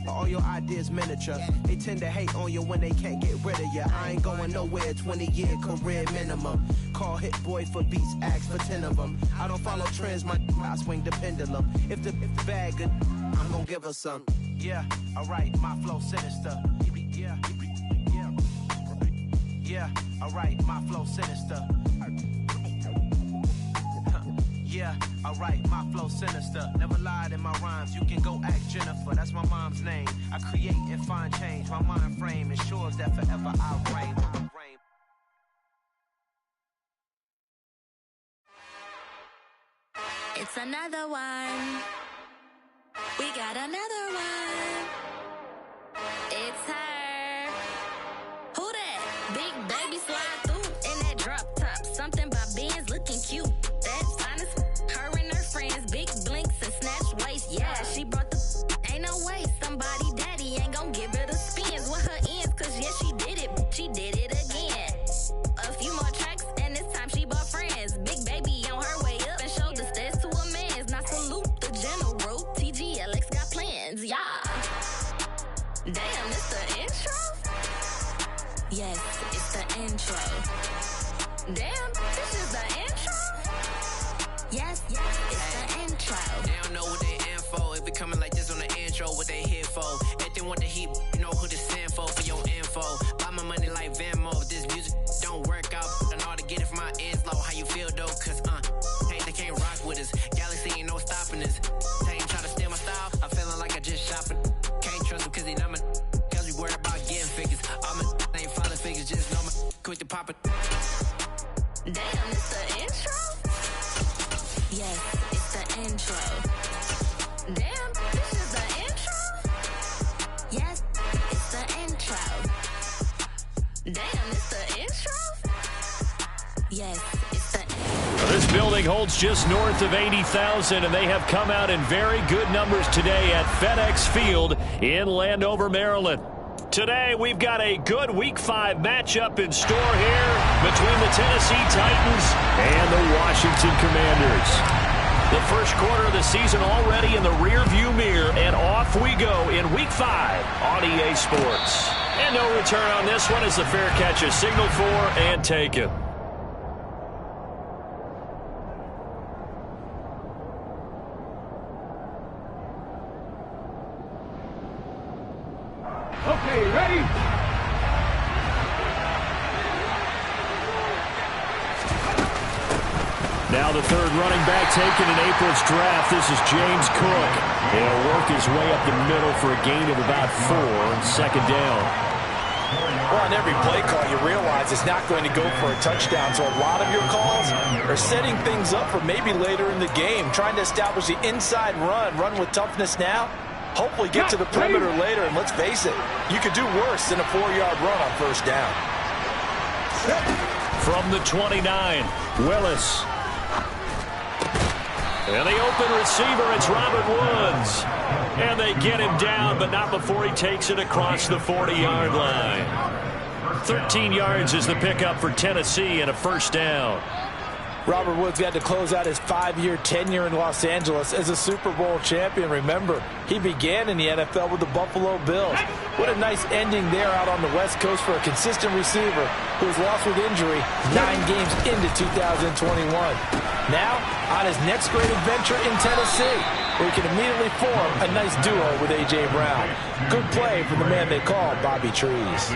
All your ideas miniature. They tend to hate on you when they can't get rid of you. I ain't going nowhere, 20-year career minimum. Call Hit Boy for beats, ask for 10 of them. I don't follow trends, I swing the pendulum. If the bag good, I'm gonna give her some. Yeah, alright, my flow sinister. Yeah, alright, my flow sinister. Yeah, alright, my flow sinister. Never lied in my rhymes, you can go ask Jennifer. That's my mom's name. I create and find change. My mind frame ensures that forever I reign. It's another one. We got another one. It's her. Who that? Big baby slide through in that drop top. Something by Benz looking cute. That's honest. Her and her friends, big blinks and snatch waist. Yeah, she brought the. Ain't no way somebody daddy ain't gon' give her the spins with her ends. Cause yeah, she did it. She did it again. A few more tracks and this time she bought friends. Big baby on her way up and showed the stairs to a man's. Now salute the general. TGLX got plans. Yeah. Damn, it's the intro? Yes, it's the intro. Damn, this is the intro? Yes, it's the intro. They don't know what they in for. If it coming like this on the intro, what they here for? If they want the heat, you know who to send for your info. Buy my money like Venmo. If this music don't work out, I know how to get it from my ends low. How you feel though? Cause hey, they can't rock with us. Galaxy ain't no stopping us. They ain't try to steal my style. I'm feeling like I just shopping. Can't trust them cause they not my. Cause we worried about getting figures. All my ain't falling figures, just know my quick to pop it. Damn, it's the intro? Yes, it's the intro. Damn, this is the intro? Yes, it's the intro. Damn, it's the intro? Yes, it's the intro. This building holds just north of 80,000, and they have come out in very good numbers today at FedEx Field in Landover, Maryland. Today, we've got a good Week 5 matchup in store here between the Tennessee Titans and the Washington Commanders. The first quarter of the season already in the rearview mirror, and off we go in Week 5 on EA Sports. And no return on this one as the fair catch is signaled for and taken. Okay, ready? Now the third running back taken in April's draft. This is James Cook. He'll work his way up the middle for a gain of about 4 on second down. Well, on every play call, you realize it's not going to go for a touchdown, so a lot of your calls are setting things up for maybe later in the game, trying to establish the inside run with toughness now. Hopefully get to the perimeter later, and let's face it, you could do worse than a 4-yard run on first down. From the 29, Willis. And the open receiver, it's Robert Woods. And they get him down, but not before he takes it across the 40-yard line. 13 yards is the pickup for Tennessee and a first down. Robert Woods got to close out his 5-year tenure in Los Angeles as a Super Bowl champion. Remember, he began in the NFL with the Buffalo Bills. What a nice ending there out on the West Coast for a consistent receiver who was lost with injury 9 games into 2021. Now, on his next great adventure in Tennessee, where he can immediately form a nice duo with A.J. Brown. Good play from the man they call Bobby Trees.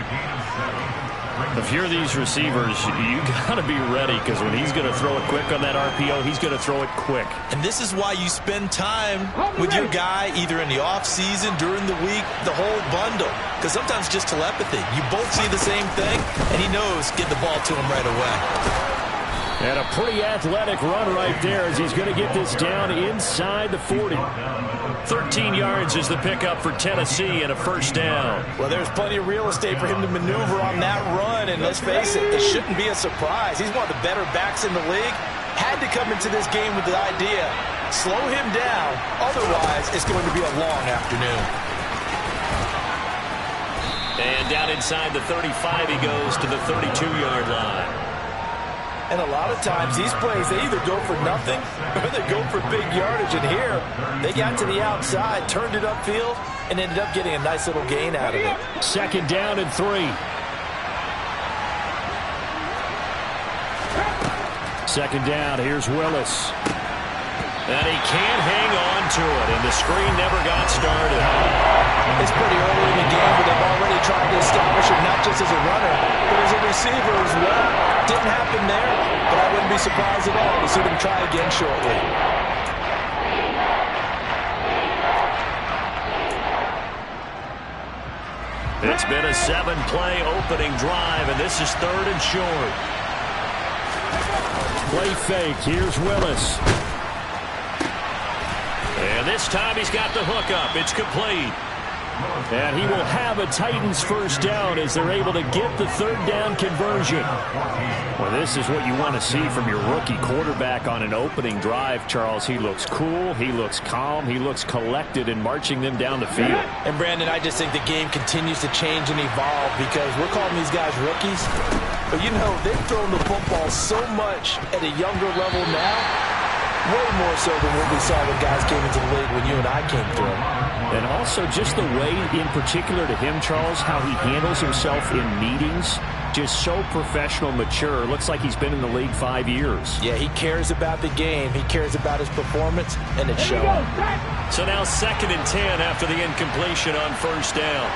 If you're these receivers, you got to be ready, because when he's going to throw it quick on that RPO, he's going to throw it quick. And this is why you spend time with your guy either in the offseason, during the week, the whole bundle. Because sometimes just telepathy. You both see the same thing, and he knows get the ball to him right away. And a pretty athletic run right there as he's going to get this down inside the 40. 13 yards is the pickup for Tennessee and a first down. Well, there's plenty of real estate for him to maneuver on that run, and let's face it, it shouldn't be a surprise. He's one of the better backs in the league. Had to come into this game with the idea, slow him down, otherwise it's going to be a long afternoon. And down inside the 35 he goes to the 32-yard line. And a lot of times these plays, they either go for nothing or they go for big yardage. And here, they got to the outside, turned it upfield, and ended up getting a nice little gain out of it. 2nd down and 3. 2nd down, here's Willis. And he can't hang on to it, and the screen never got started. It's pretty early in the game, but they've already tried to establish it not just as a runner, but as a receiver as well. Didn't happen there, but I wouldn't be surprised at all to see them try again shortly. It's been a 7-play opening drive, and this is 3rd and short. Play fake, here's Willis. And this time he's got the hook up. It's complete. And he will have a Titans 1st down as they're able to get the 3rd down conversion. Well, this is what you want to see from your rookie quarterback on an opening drive, Charles. He looks cool. He looks calm. He looks collected in marching them down the field. And, Brandon, I just think the game continues to change and evolve because we're calling these guys rookies. But, you know, they've thrown the football so much at a younger level now. Way more so than what we saw when guys came into the league when you and I came through. And also just the way, in particular to him, Charles, how he handles himself in meetings. Just so professional, mature. Looks like he's been in the league 5 years. Yeah, he cares about the game. He cares about his performance, and it's showing. So now 2nd and 10 after the incompletion on 1st down.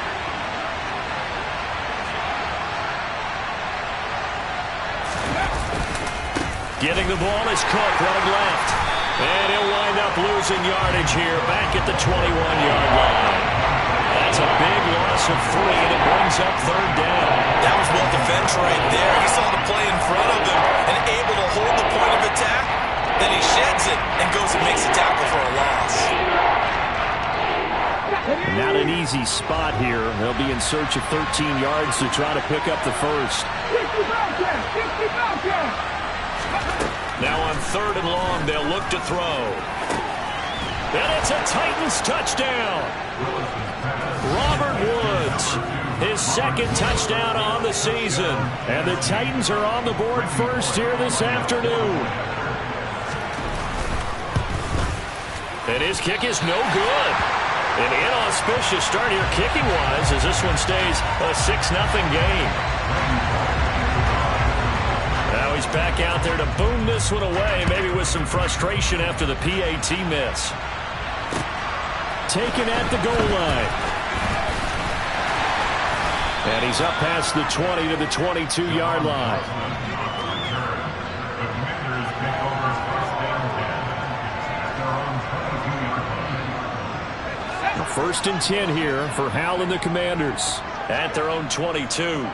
Getting the ball is Cook running left. And he'll wind up losing yardage here back at the 21-yard line. That's a big loss of 3, and it brings up 3rd down. That was well defense right there. He saw the play in front of him and able to hold the point of attack. Then he sheds it and goes and makes a tackle for a loss. Not an easy spot here. They'll be in search of 13 yards to try to pick up the 1st. Now on 3rd and long, they'll look to throw. And it's a Titans touchdown. Robert Woods, his 2nd touchdown on the season. And the Titans are on the board first here this afternoon. And his kick is no good. An inauspicious start here kicking-wise as this one stays a 6-0 game. Now he's back out there to boom this one away, maybe with some frustration after the PAT miss. Taken at the goal line. And he's up past the 20 to the 22-yard line. Now 1st and 10 here for Howell and the Commanders at their own 22.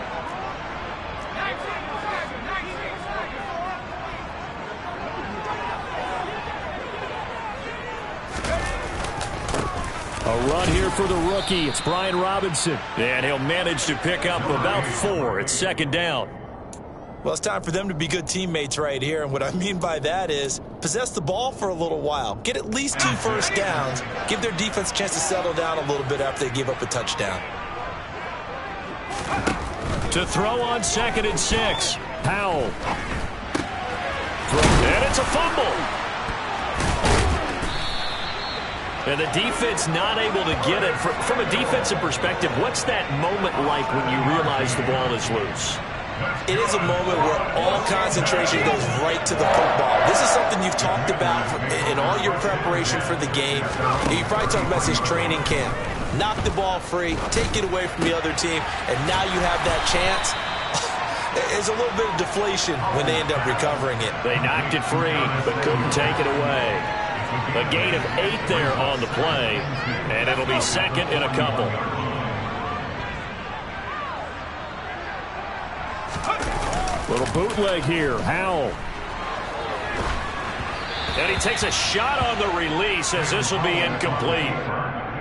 A run here for the rookie. It's Brian Robinson. And he'll manage to pick up about 4. It's 2nd down. Well, it's time for them to be good teammates right here. And what I mean by that is possess the ball for a little while. Get at least 2 first downs. Give their defense a chance to settle down a little bit after they give up a touchdown. To throw on 2nd and 6. Powell. And it's a fumble. And the defense not able to get it. From a defensive perspective, what's that moment like when you realize the ball is loose? It is a moment where all concentration goes right to the football. This is something you've talked about in all your preparation for the game. You probably talked about this training camp. Knock the ball free, take it away from the other team, and now you have that chance. There's a little bit of deflation when they end up recovering it. They knocked it free, but couldn't take it away. A gain of 8 there on the play, and it'll be 2nd and a couple. Little bootleg here, Howell. And he takes a shot on the release as this will be incomplete.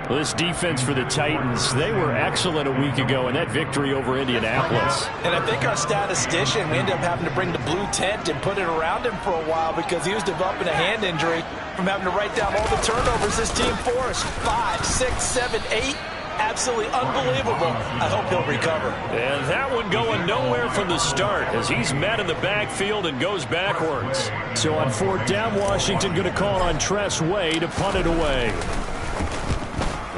Well, this defense for the Titans, they were excellent a week ago in that victory over Indianapolis. And I think our statistician, we ended up having to bring the blue tent and put it around him for a while because he was developing a hand injury from having to write down all the turnovers this team forced. 5, 6, 7, 8. Absolutely unbelievable. I hope he'll recover. And that one going nowhere from the start as he's met in the backfield and goes backwards. So on 4th down, Washington going to call on Tress Way to punt it away.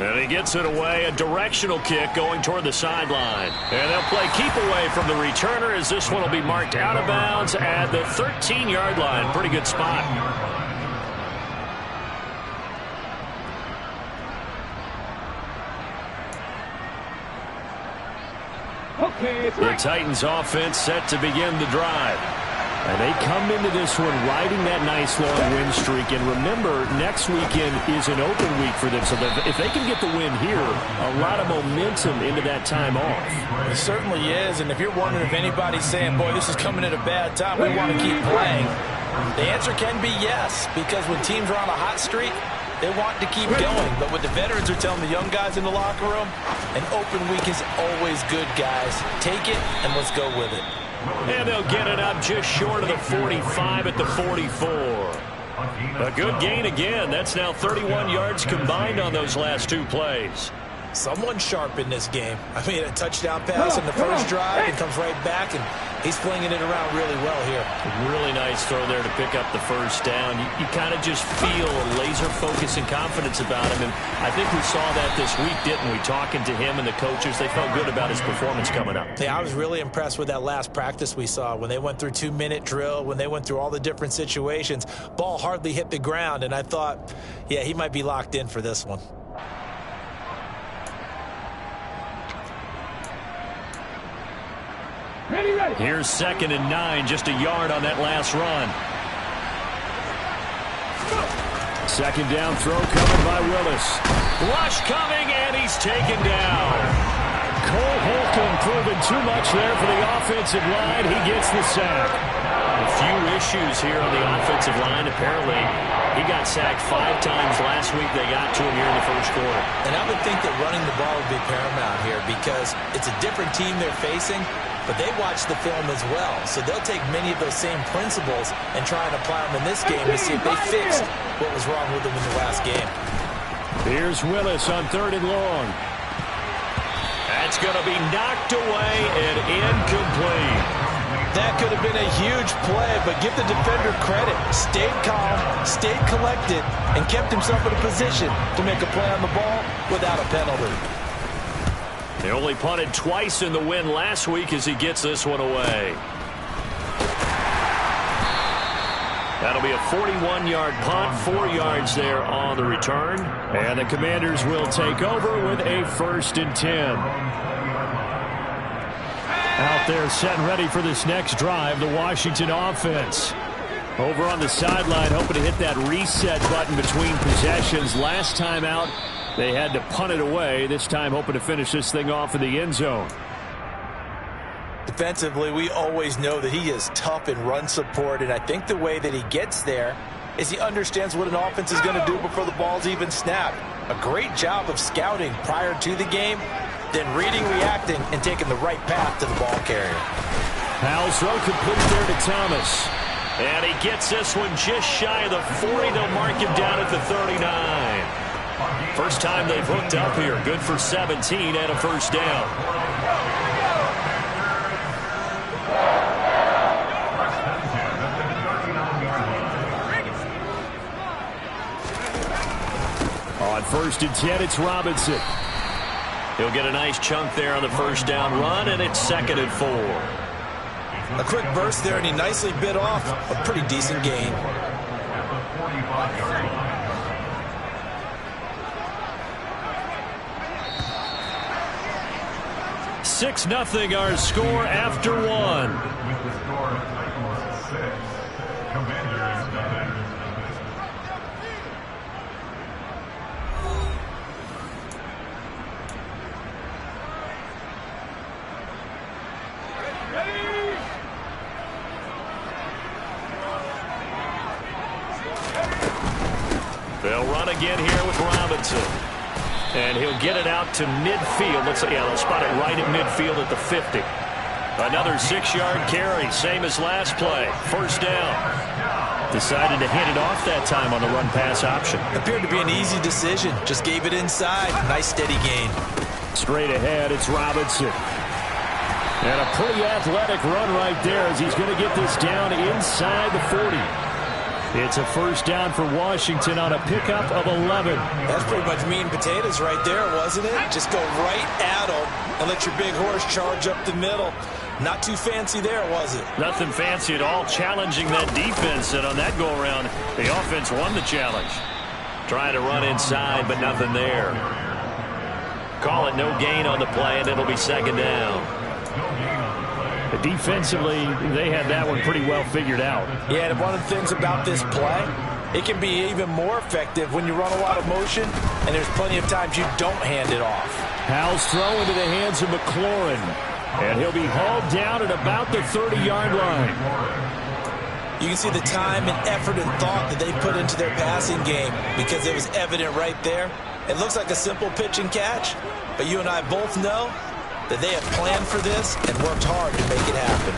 And he gets it away, a directional kick going toward the sideline. And they'll play keep away from the returner as this one will be marked out of bounds at the 13-yard line. Pretty good spot. The Titans offense set to begin the drive. And they come into this one riding that nice long win streak. And remember, next weekend is an open week for them. So if they can get the win here, a lot of momentum into that time off. It certainly is. And if you're wondering if anybody's saying, boy, this is coming at a bad time, we want to keep playing, the answer can be yes. Because when teams are on a hot streak, they want to keep going. But what the veterans are telling the young guys in the locker room, an open week is always good, guys. Take it and let's go with it. And they'll get it up just short of the 45 at the 44. A good gain again. That's now 31 yards combined on those last two plays. Someone sharp in this game. I mean, a touchdown pass in the first drive and comes right back, and he's flinging it around really well here. Really nice throw there to pick up the first down. You kind of just feel a laser focus and confidence about him, and I think we saw that this week, didn't we? Talking to him and the coaches, they felt good about his performance coming up. Yeah, I was really impressed with that last practice we saw when they went through 2-minute drill, when they went through all the different situations. Ball hardly hit the ground, and I thought, yeah, he might be locked in for this one. Here's 2nd and 9, just a yard on that last run. Second down throw coming by Willis. Rush coming, and he's taken down. Cole Holcomb proving too much there for the offensive line. He gets the sack. A few issues here on the offensive line. Apparently, he got sacked 5 times last week. They got to him here in the first quarter. And I would think that running the ball would be paramount here because it's a different team they're facing, but they watch the film as well. So they'll take many of those same principles and try and apply them in this game to see if they fixed what was wrong with them in the last game. Here's Willis on 3rd and long. That's going to be knocked away and incomplete. That could have been a huge play, but give the defender credit. Stayed calm, stayed collected, and kept himself in a position to make a play on the ball without a penalty. They only punted twice in the win last week as he gets this one away. That'll be a 41-yard punt, 4 yards there on the return. And the Commanders will take over with a 1st and 10. Out there set and ready for this next drive, the Washington offense. Over on the sideline, hoping to hit that reset button between possessions. Last time out, they had to punt it away. This time, hoping to finish this thing off in the end zone. Defensively, we always know that he is tough in run support, and I think the way that he gets there is he understands what an offense is going to do before the ball's even snapped. A great job of scouting prior to the game, then reading, reacting, and taking the right path to the ball carrier. Powell's throw complete there to Thomas. And he gets this one just shy of the 40. They'll mark him down at the 39. First time they've hooked up here. Good for 17 and a 1st down. On 1st and 10, it's Robinson. He'll get a nice chunk there on the 1st down run, and it's 2nd and 4. A quick burst there, and he nicely bit off a pretty decent gain. Six 0 our score after 1. They'll run again here with Robinson. And he'll get it out to midfield. Let's spot it right at midfield at the 50. Another 6-yard carry, same as last play. 1st down. Decided to hand it off that time on the run-pass option. Appeared to be an easy decision. Just gave it inside. Nice steady gain. Straight ahead, it's Robinson. And a pretty athletic run right there as he's going to get this down inside the 40. It's a first down for Washington on a pickup of 11. That's pretty much meat and potatoes right there, wasn't it? Just go right at them and let your big horse charge up the middle. Not too fancy there, was it? Nothing fancy at all, challenging that defense, and on that go-around, the offense won the challenge. Trying to run inside, but nothing there. Call it no gain on the play, and it'll be second down. Defensively, they had that one pretty well figured out. Yeah, and one of the things about this play, it can be even more effective when you run a lot of motion, and there's plenty of times you don't hand it off. Howell's throw into the hands of McLaurin, and he'll be hauled down at about the 30-yard line. You can see the time and effort and thought that they put into their passing game because it was evident right there. It looks like a simple pitch and catch, but you and I both know that they have planned for this and worked hard to make it happen.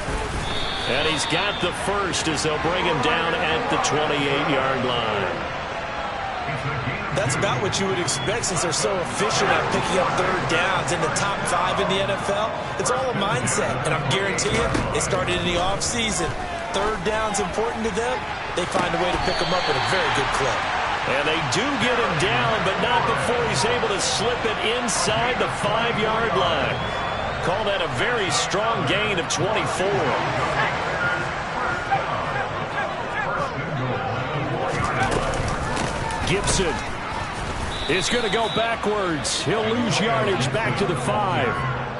And he's got the first as they'll bring him down at the 28-yard line. That's about what you would expect since they're so efficient at picking up third downs in the top 5 in the NFL. It's all a mindset, and I'm guaranteeing you, it started in the offseason. Third down's important to them. They find a way to pick them up at a very good clip. And they do get him down, but not before he's able to slip it inside the 5-yard line. Call that a very strong gain of 24. Gibson is going to go backwards. He'll lose yardage back to the 5.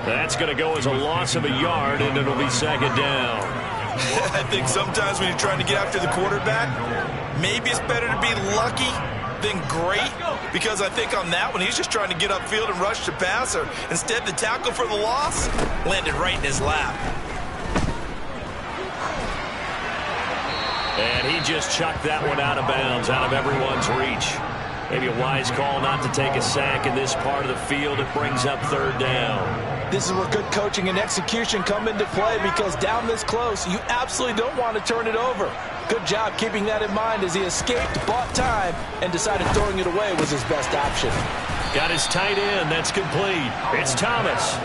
That's going to go as a loss of a yard, and it'll be second down. I think sometimes when you're trying to get after the quarterback, maybe it's better to be lucky than great, because I think on that one, he's just trying to get upfield and rush the passer. Instead, the tackle for the loss landed right in his lap. And he just chucked that one out of bounds, out of everyone's reach. Maybe a wise call not to take a sack in this part of the field. It brings up third down. This is where good coaching and execution come into play, because down this close, you absolutely don't want to turn it over. Good job keeping that in mind as he escaped, bought time, and decided throwing it away was his best option. Got his tight end. That's complete. It's Thomas.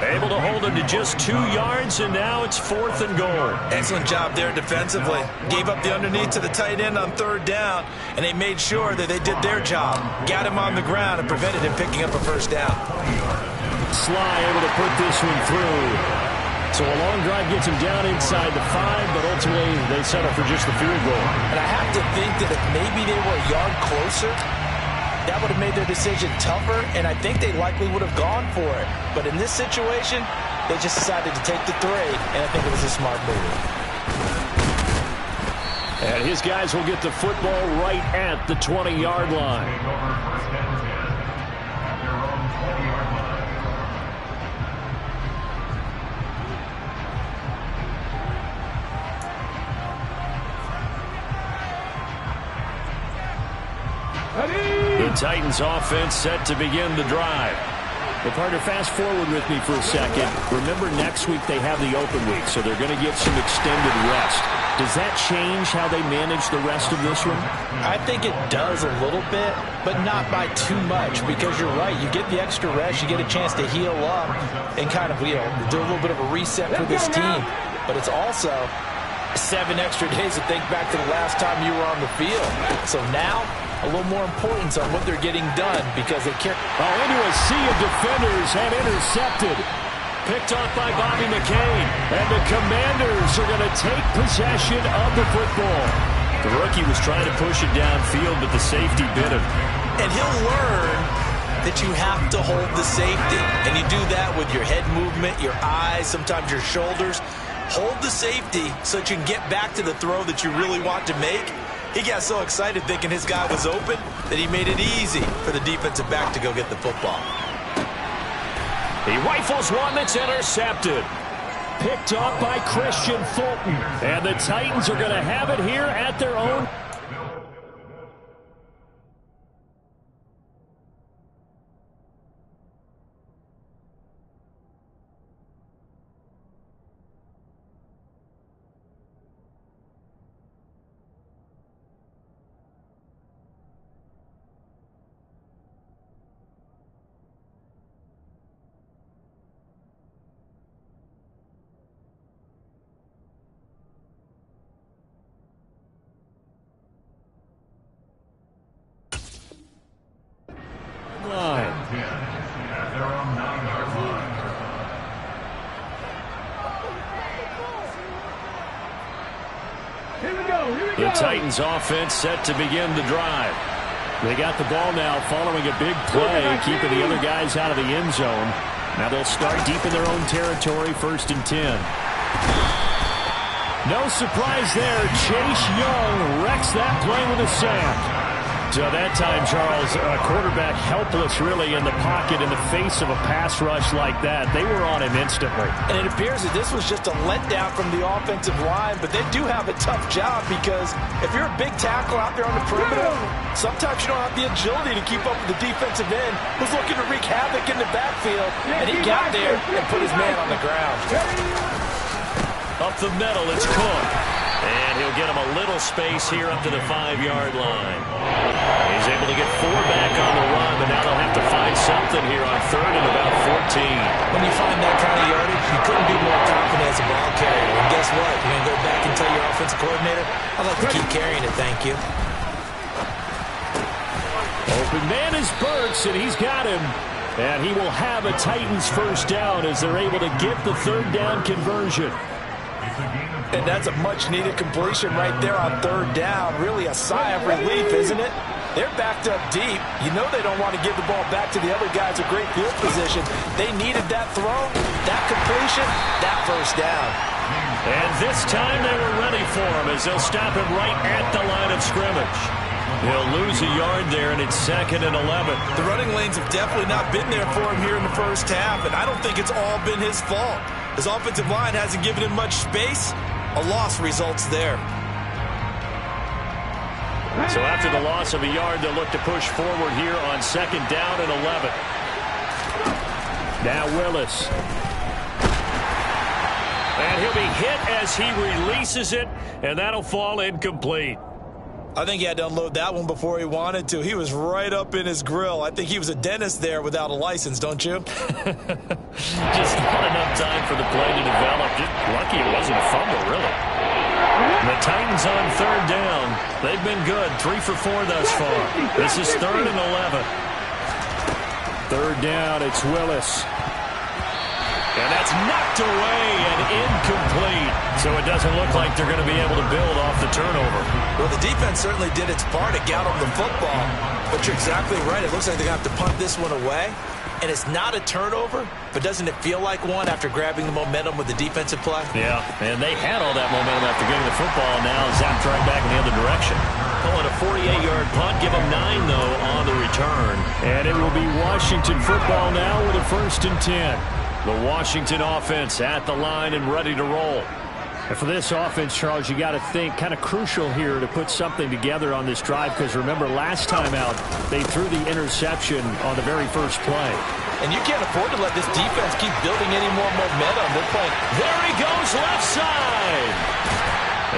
Able to hold him to just 2 yards, and now it's 4th and goal. Excellent job there defensively. Gave up the underneath to the tight end on third down, and they made sure that they did their job. Got him on the ground and prevented him picking up a first down. Sly able to put this one through. So a long drive gets him down inside the 5, but ultimately they settle for just the field goal. And I have to think that if maybe they were a yard closer, that would have made their decision tougher, and I think they likely would have gone for it. But in this situation, they just decided to take the 3, and I think it was a smart move. And his guys will get the football right at the 20-yard line. The Titans offense set to begin the drive. Well, partner, fast forward with me for a second. Remember, next week they have the open week, so they're going to get some extended rest. Does that change how they manage the rest of this one? I think it does a little bit, but not by too much, because you're right. You get the extra rest, you get a chance to heal up and kind of, do a little bit of a reset for this team. But it's also 7 extra days to think back to the last time you were on the field. So now, a little more importance on what they're getting done, because they care. Into a sea of defenders and intercepted. Picked off by Bobby McCain. And the Commanders are going to take possession of the football. The rookie was trying to push it downfield, but the safety bit him. And he'll learn that you have to hold the safety. And you do that with your head movement, your eyes, sometimes your shoulders. Hold the safety so that you can get back to the throw that you really want to make. He got so excited thinking his guy was open that he made it easy for the defensive back to go get the football. He rifles one that's intercepted. Picked off by Christian Fulton. And the Titans are going to have it here at their own. The Titans offense set to begin the drive. They got the ball now following a big play, keeping the other guys out of the end zone. Now they'll start deep in their own territory, 1st and 10. No surprise there. Chase Young wrecks that play with a sack. So that time, Charles, a quarterback helpless really in the pocket in the face of a pass rush like that. They were on him instantly. And it appears that this was just a letdown from the offensive line, but they do have a tough job because if you're a big tackle out there on the perimeter, sometimes you don't have the agility to keep up with the defensive end who's looking to wreak havoc in the backfield, and he got there and put his man on the ground. Up the middle, it's Cook. And he'll get him a little space here up to the 5-yard line. He's able to get 4 back on the run, but now they'll have to find something here on 3rd and about 14. When you find that kind of yardage, you couldn't be more confident as a ball carrier. And guess what? You're going to go back and tell your offensive coordinator, I'd like to keep carrying it, thank you. Open man is Burks, and he's got him. And he will have a Titans first down as they're able to get the 3rd down conversion. And that's a much-needed completion right there on 3rd down. Really a sigh of relief, isn't it? They're backed up deep. You know they don't want to give the ball back to the other guys with great field position. They needed that throw, that completion, that first down. And this time they were ready for him as they'll stop him right at the line of scrimmage. He'll lose a yard there, and it's 2nd and 11. The running lanes have definitely not been there for him here in the first half, and I don't think it's all been his fault. His offensive line hasn't given him much space. A loss results there. So after the loss of a yard, they'll look to push forward here on 2nd down and 11. Now Willis. And he'll be hit as he releases it, and that'll fall incomplete. I think he had to unload that one before he wanted to. He was right up in his grill. I think he was a dentist there without a license, don't you? Just not enough time for the play to develop. Just lucky it wasn't a fumble, really. The Titans on 3rd down. They've been good. 3 for 4 thus far. This is 3rd and 11. 3rd down, it's Willis. And that's knocked away and incomplete. So it doesn't look like they're going to be able to build off the turnover. Well, the defense certainly did its part to get on the football. But you're exactly right. It looks like they're going to have to punt this one away. And it's not a turnover, but doesn't it feel like one after grabbing the momentum with the defensive play? Yeah, and they had all that momentum after getting the football. Now zapped right back in the other direction. Pulling a 48-yard punt, give them 9, though, on the return. And it will be Washington football now with a 1st and 10. The Washington offense at the line and ready to roll. And for this offense, Charles, you got to think kind of crucial here to put something together on this drive because remember last time out they threw the interception on the very first play. And you can't afford to let this defense keep building any more momentum. They're playing. There he goes left side.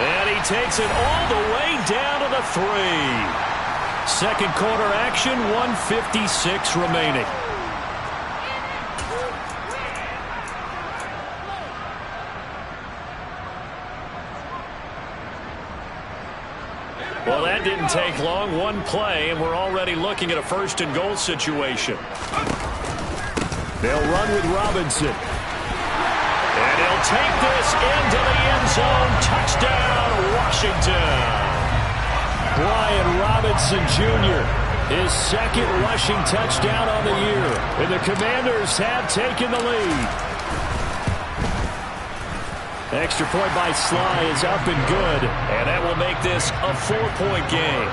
And he takes it all the way down to the 3. Second quarter action, 1:56 remaining. Well, that didn't take long. One play, and we're already looking at a 1st and goal situation. They'll run with Robinson. And he'll take this into the end zone. Touchdown, Washington. Brian Robinson Jr., his 2nd rushing touchdown on the year. And the Commanders have taken the lead. Extra point by Sly is up and good, and that will make this a 4-point game.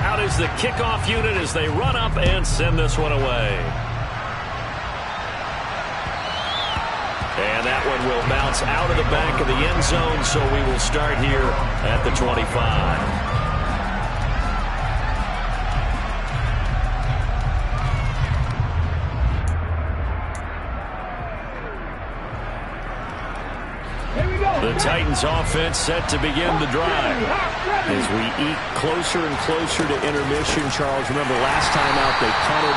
Out is the kickoff unit as they run up and send this one away. And that one will bounce out of the back of the end zone, so we will start here at the 25. The Titans offense set to begin the drive. As we eat closer and closer to intermission, Charles, remember last time out they punted.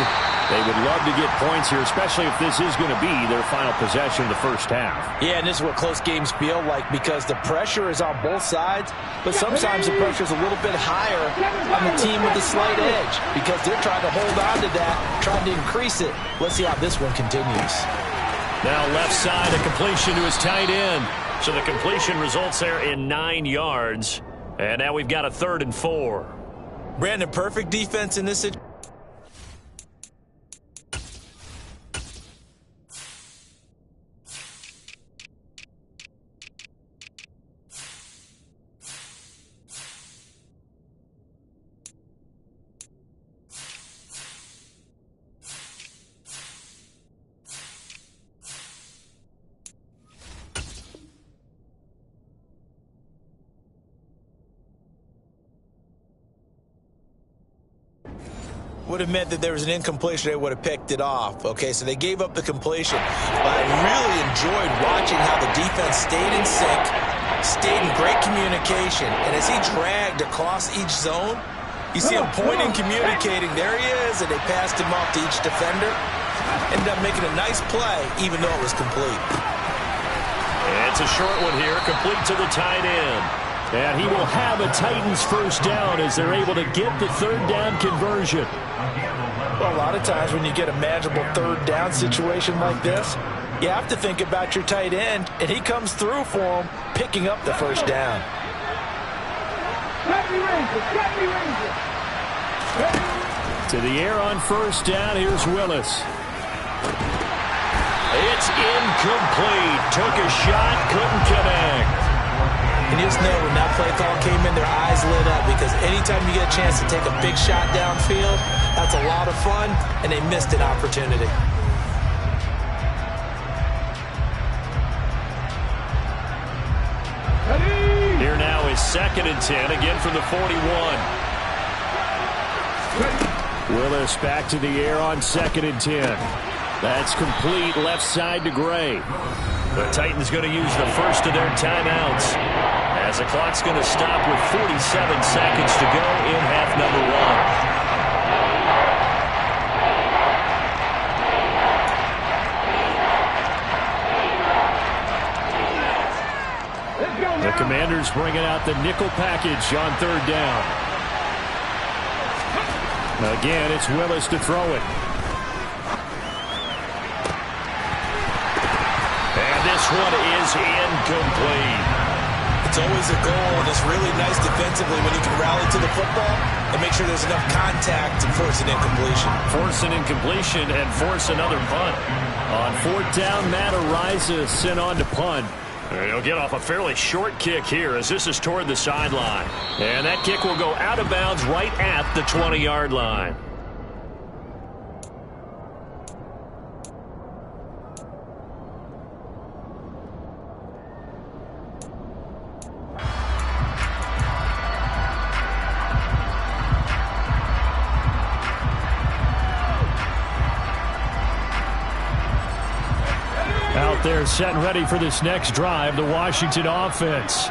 They would love to get points here, especially if this is going to be their final possession of the first half. Yeah, and this is what close games feel like because the pressure is on both sides, but sometimes the pressure is a little bit higher on the team with the slight edge because they're trying to hold on to that, trying to increase it. Let's see how this one continues. Now left side, a completion to his tight end. So the completion results there in 9 yards. And now we've got a 3rd and 4. Brandon, perfect defense in this situation. Would have meant that there was an incompletion. They would have picked it off. Okay, so they gave up the completion. But I really enjoyed watching how the defense stayed in sync, stayed in great communication. And as he dragged across each zone, you see him pointing, communicating. There he is, and they passed him off to each defender. Ended up making a nice play, even though it was complete. And it's a short one here, complete to the tight end. And he will have a Titans first down as they're able to get the 3rd down conversion. Well, a lot of times when you get a manageable 3rd down situation like this, you have to think about your tight end, and he comes through for him, picking up the first down. To the air on first down, here's Willis. It's incomplete. Took a shot, couldn't connect. And you just know when that play call came in, their eyes lit up, because anytime you get a chance to take a big shot downfield, that's a lot of fun, and they missed an opportunity. Here now is 2nd and 10, again from the 41. Willis back to the air on 2nd and 10. That's complete left side to Gray. The Titans going to use the first of their timeouts, as the clock's going to stop with 47 seconds to go in half number 1. The Commanders bringing out the nickel package on 3rd down. Again, it's Willis to throw it. And this one is incomplete. It's always a goal, and it's really nice defensively when you can rally to the football and make sure there's enough contact to force an incompletion. Force an incompletion and force another punt. On 4th down, Matt Ariza sent on to punt. He'll get off a fairly short kick here as this is toward the sideline. And that kick will go out of bounds right at the 20-yard line. They're set and ready for this next drive, the Washington offense.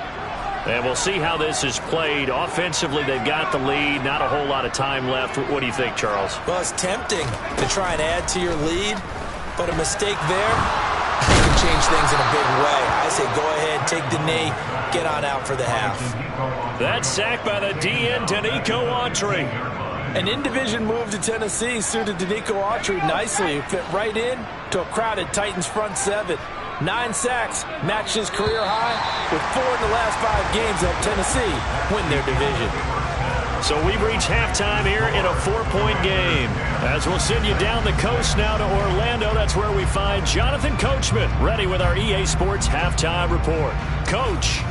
And we'll see how this is played. Offensively, they've got the lead. Not a whole lot of time left. What do you think, Charles? Well, it's tempting to try and add to your lead, but a mistake there can change things in a big way. I say go ahead, take the knee, get on out for the half. That's sacked by the DN, Danico Autry. An in-division move to Tennessee suited Danico Autry nicely. It fit right in to a crowded Titans front 7. 9 sacks, matched his career high, with 4 in the last 5 games that Tennessee win their division. So we've reached halftime here in a 4-point game. As we'll send you down the coast now to Orlando, that's where we find Jonathan Coachman, ready with our EA Sports Halftime Report. Coach.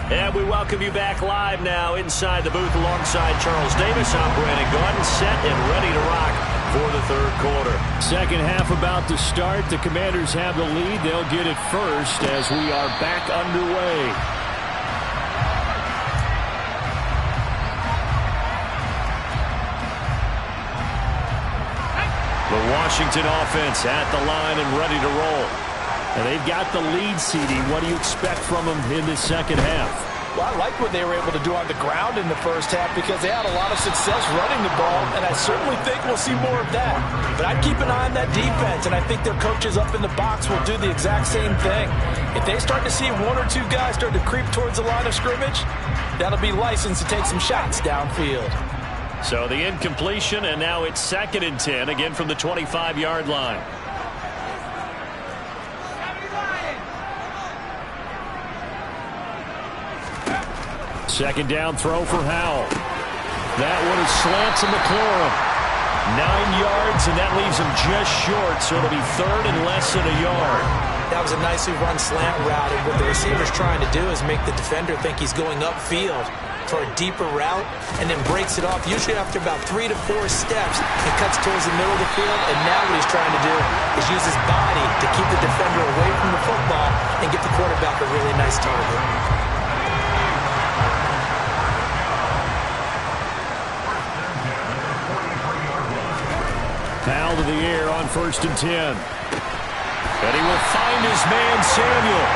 And we welcome you back live now inside the booth alongside Charles Davis. I'm Brandon Gordon, set and ready to rock for the 3rd quarter. Second half about to start. The Commanders have the lead. They'll get it first as we are back underway. The Washington offense at the line and ready to roll. And they've got the lead, CD. What do you expect from them in this second half? Well, I like what they were able to do on the ground in the first half because they had a lot of success running the ball, and I certainly think we'll see more of that. But I'd keep an eye on that defense, and I think their coaches up in the box will do the exact same thing. If they start to see one or two guys start to creep towards the line of scrimmage, that'll be license to take some shots downfield. So the incompletion, and now it's 2nd and 10, again from the 25-yard line. Second down throw for Howell. That one is slant to McLaurin. 9 yards, and that leaves him just short, so it'll be 3rd and less than a yard. That was a nicely run slant route, and what the receiver's trying to do is make the defender think he's going upfield for a deeper route, and then breaks it off, usually after about 3 to 4 steps, and cuts towards the middle of the field, and now what he's trying to do is use his body to keep the defender away from the football and get the quarterback a really nice target. Foul to the air on 1st and 10. And he will find his man, Samuel.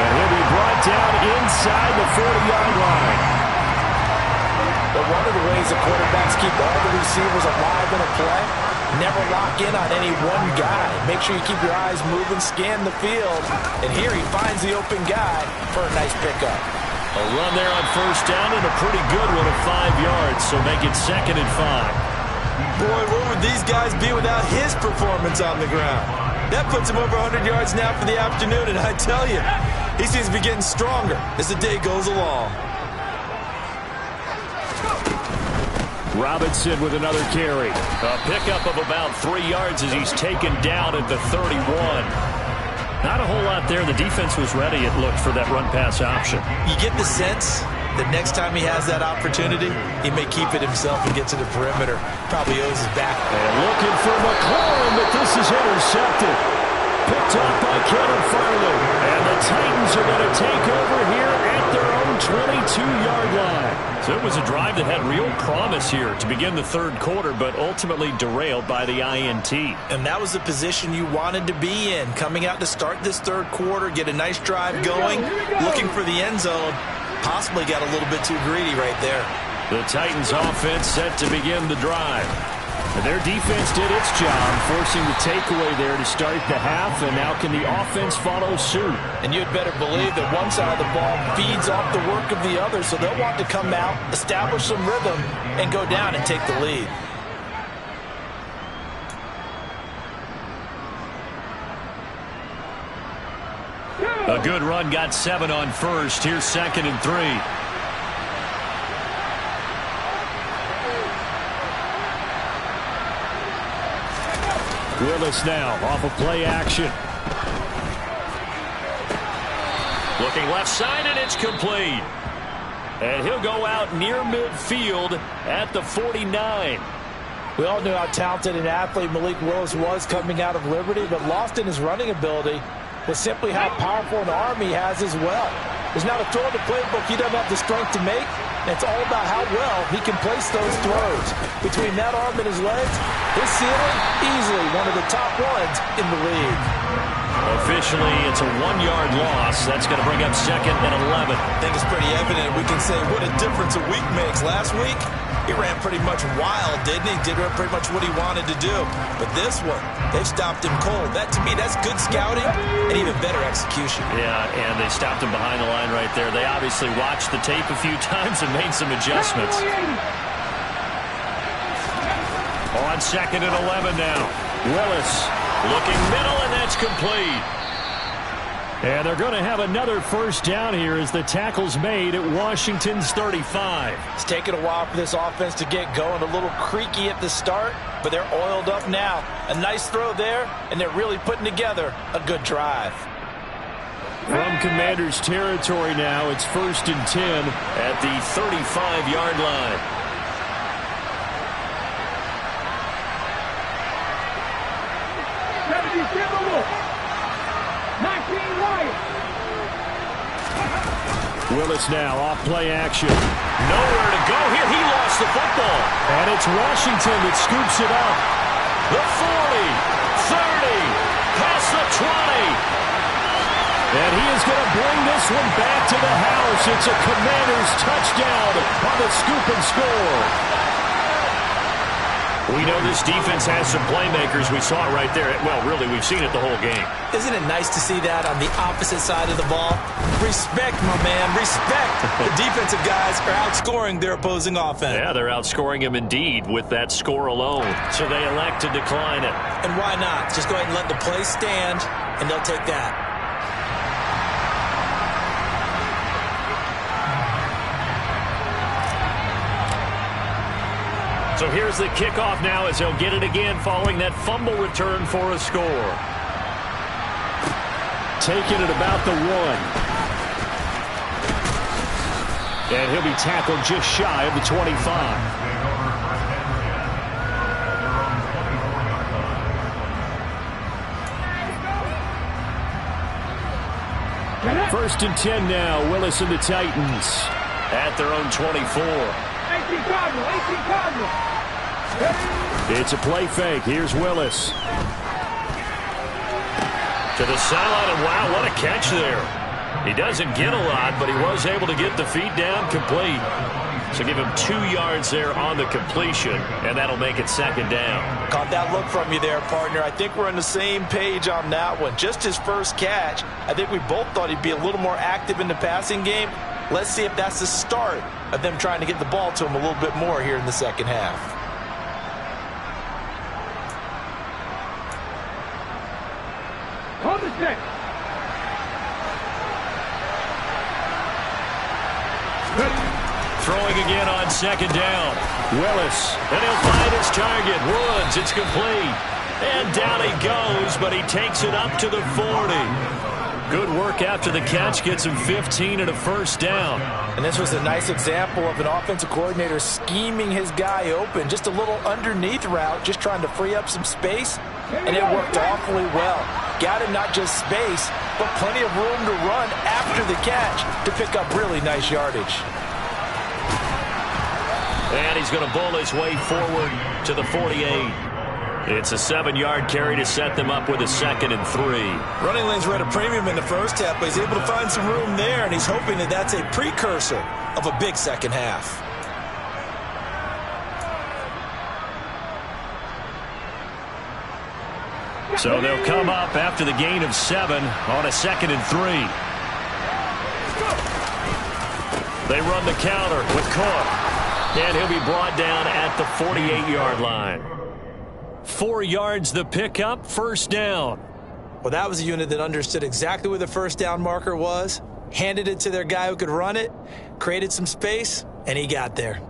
And he'll be brought down inside the 40-yard line. But one of the ways the quarterbacks keep all the receivers alive in a play, never lock in on any one guy. Make sure you keep your eyes moving, scan the field. And here he finds the open guy for a nice pickup. A run there on 1st down and a pretty good one of 5 yards, so make it 2nd and 5. Boy, where would these guys be without his performance on the ground? That puts him over 100 yards now for the afternoon, and I tell you, he seems to be getting stronger as the day goes along. Robinson with another carry. A pickup of about 3 yards as he's taken down at the 31. Not a whole lot there. The defense was ready, it looked, for that run-pass option. You get the sense that next time he has that opportunity, he may keep it himself and get to the perimeter. Probably owes his back. And looking for McLaurin, but this is intercepted. Picked up by Kevin Farley. And the Titans are going to take over here at their own 22-yard line. So it was a drive that had real promise here to begin the 3rd quarter, but ultimately derailed by the INT. And that was the position you wanted to be in, coming out to start this 3rd quarter, get a nice drive going, looking for the end zone. Possibly got a little bit too greedy right there. The Titans offense set to begin the drive. And their defense did its job, forcing the takeaway there to start the half, and now can the offense follow suit? And you'd better believe that one side of the ball feeds off the work of the other, so they'll want to come out, establish some rhythm, and go down and take the lead. A good run, got 7 on 1st. Here's 2nd and 3. Willis now off of play action. Looking left side, and it's complete. And he'll go out near midfield at the 49. We all knew how talented an athlete Malik Willis was coming out of Liberty, but lost in his running ability was simply how powerful an arm he has as well. There's not a throw in the playbook he doesn't have the strength to make, and it's all about how well he can place those throws. Between that arm and his legs, his ceiling, easily one of the top ones in the league. Officially, it's a 1-yard loss. That's going to bring up 2nd and 11. I think it's pretty evident. We can say what a difference a week makes. Last week, he ran pretty much wild, didn't he? Did pretty much what he wanted to do. But this one, they've stopped him cold. That, to me, that's good scouting and even better execution. Yeah, and they stopped him behind the line right there. They obviously watched the tape a few times and made some adjustments. On 2nd and 11 now. Willis looking middle, and that's complete. And they're going to have another 1st down here as the tackle's made at Washington's 35. It's taken a while for this offense to get going. A little creaky at the start, but they're oiled up now. A nice throw there, and they're really putting together a good drive. From Commander's territory now, it's 1st and 10 at the 35-yard line. Willis now off play action. Nowhere to go here. He lost the football. And it's Washington that scoops it up. The 40, 30, past the 20. And he is going to bring this one back to the house. It's a Commanders touchdown on the scoop and score. We know this defense has some playmakers. We saw it right there. Well, really, we've seen it the whole game. Isn't it nice to see that on the opposite side of the ball? Respect, my man, respect. The defensive guys are outscoring their opposing offense. Yeah, they're outscoring him indeed with that score alone. So they elect to decline it. And why not? Just go ahead and let the play stand, and they'll take that. So here's the kickoff now as he'll get it again following that fumble return for a score. Taking it about the 1. And he'll be tackled just shy of the 25. First and 10 now. Willis and the Titans at their own 24. 18 Cardinal, 18 Cardinal. It's a play fake. Here's Willis. To the sideline, and wow, what a catch there. He doesn't get a lot, but he was able to get the feet down complete. So give him 2 yards there on the completion, and that'll make it second down. Caught that look from you there, partner. I think we're on the same page on that one. Just his first catch, I think we both thought he'd be a little more active in the passing game. Let's see if that's the start of them trying to get the ball to him a little bit more here in the second half. Hold the check. Throwing again on second down. Willis, and he'll find his target. Woods, it's complete. And down he goes, but he takes it up to the 40. Good work after the catch, gets him 15 and a first down. And this was a nice example of an offensive coordinator scheming his guy open. Just a little underneath route, just trying to free up some space, and it worked awfully well. Got him not just space, but plenty of room to run after the catch to pick up really nice yardage. And he's going to bull his way forward to the 48. It's a 7-yard carry to set them up with a 2nd and 3. Running lanes were at a premium in the first half, but he's able to find some room there, and he's hoping that that's a precursor of a big second half. So they'll come up after the gain of 7 on a 2nd and 3. They run the counter with Cook, and he'll be brought down at the 48-yard line. 4 yards the pickup, first down. Well, that was a unit that understood exactly where the first down marker was, handed it to their guy who could run it, created some space, and he got there.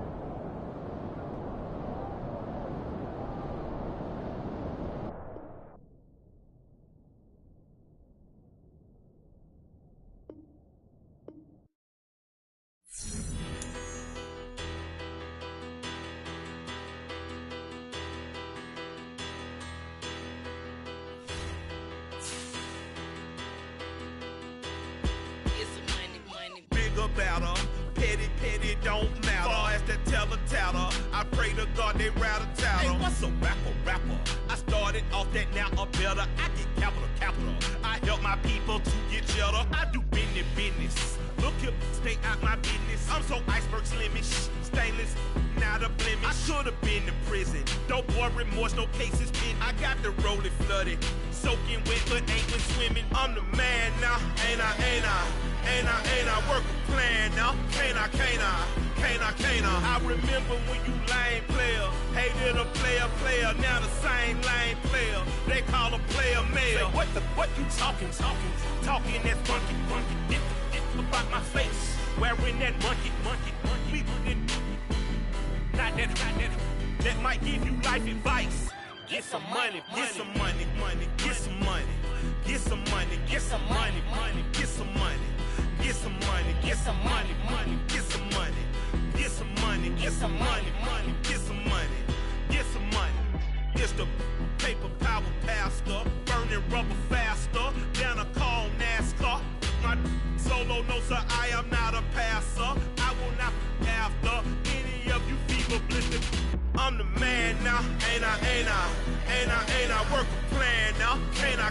Petty don't matter. Far as that teller, I pray to God they rattle tattle. Hey, what's a rapper? I started off that, now I'm better. I get capital. I help my people to get cheddar. I do business. Look here, stay out my business. I'm so iceberg slimish, stainless, not a blemish. I should've been in prison. Don't boy remorse, no cases pinned. I got the rolling flooded, soaking wet, but ain't been swimming. I'm the man now, ain't I? Work a plan now, can't I? I remember when you lame player, hated a player, now the same lame player. They call a player mayor. Say, what you talking that's funky. Get about my face, wearing that monkey. We not that might give you life advice. Get some money. It's the paper power pastor, burning rubber faster, down a call NASCAR. My solo, no sir, I am not a passer. I will not after any of you fever blistered. I'm the man now, ain't I? Work a plan now, can't I?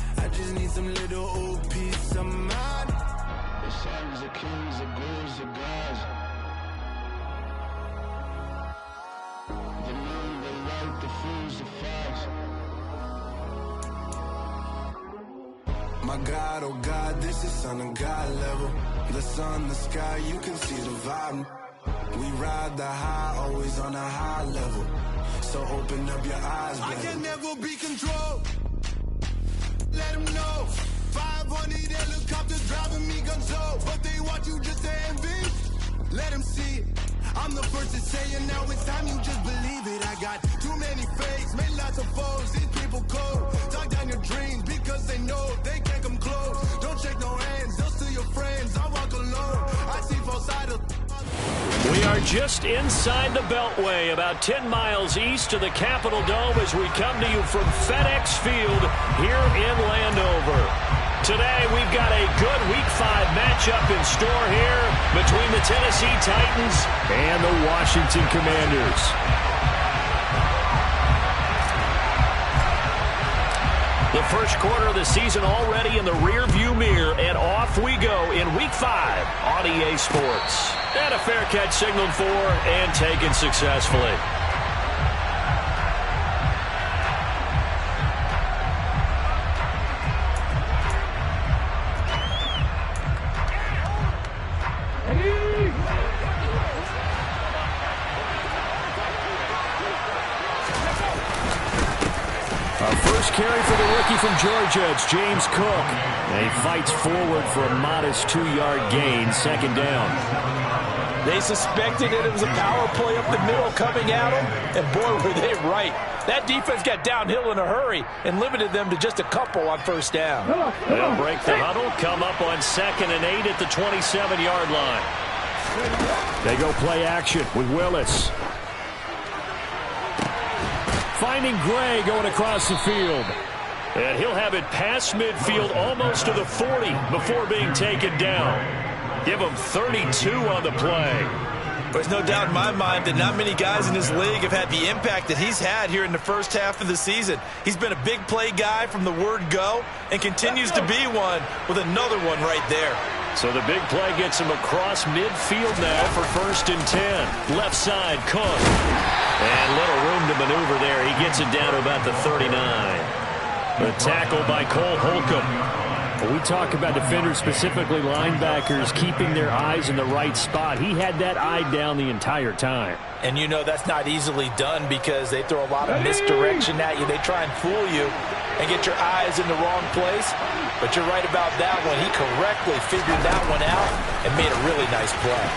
My God, oh God, this is son of God level. The sun, the sky, you can see the vibe. We ride the high, always on a high level. So open up your eyes, baby. I can never be controlled. Let them know. 500 helicopters driving me gonzo. But they want you just to envy. Let them see it. I'm the first to say it, now it's time you just believe it. I got too many fakes, made lots of foes. These people cold. Talk down your dreams because they know they can't come close. Don't shake no hands, they'll steal your friends. I walk alone. I see false idols. We are just inside the Beltway, about 10 miles east of the Capitol Dome as we come to you from FedEx Field here in Landover. Today, we've got a good Week 5 matchup in store here between the Tennessee Titans and the Washington Commanders. The first quarter of the season already in the rearview mirror, and off we go in Week 5 on EA Sports. And a fair catch signaled for and taken successfully. First carry for the rookie from Georgia. It's James Cook. And he fights forward for a modest 2-yard gain, second down. They suspected that it was a power play up the middle coming at them, and boy, were they right. That defense got downhill in a hurry and limited them to just a couple on first down. They'll break the huddle, come up on 2nd and 8 at the 27-yard line. They go play action with Willis. Finding Gray going across the field. And he'll have it past midfield almost to the 40 before being taken down. Give him 32 on the play. There's no doubt in my mind that not many guys in this league have had the impact that he's had here in the first half of the season. He's been a big play guy from the word go and continues to be one with another one right there. So the big play gets him across midfield now for 1st and 10. Left side, Cook. And little room to maneuver there. He gets it down to about the 39. The tackle by Cole Holcomb. We talk about defenders, specifically linebackers, keeping their eyes in the right spot. He had that eye down the entire time. And you know that's not easily done because they throw a lot of misdirection at you. They try and fool you and get your eyes in the wrong place. But you're right about that one. He correctly figured that one out and made a really nice play.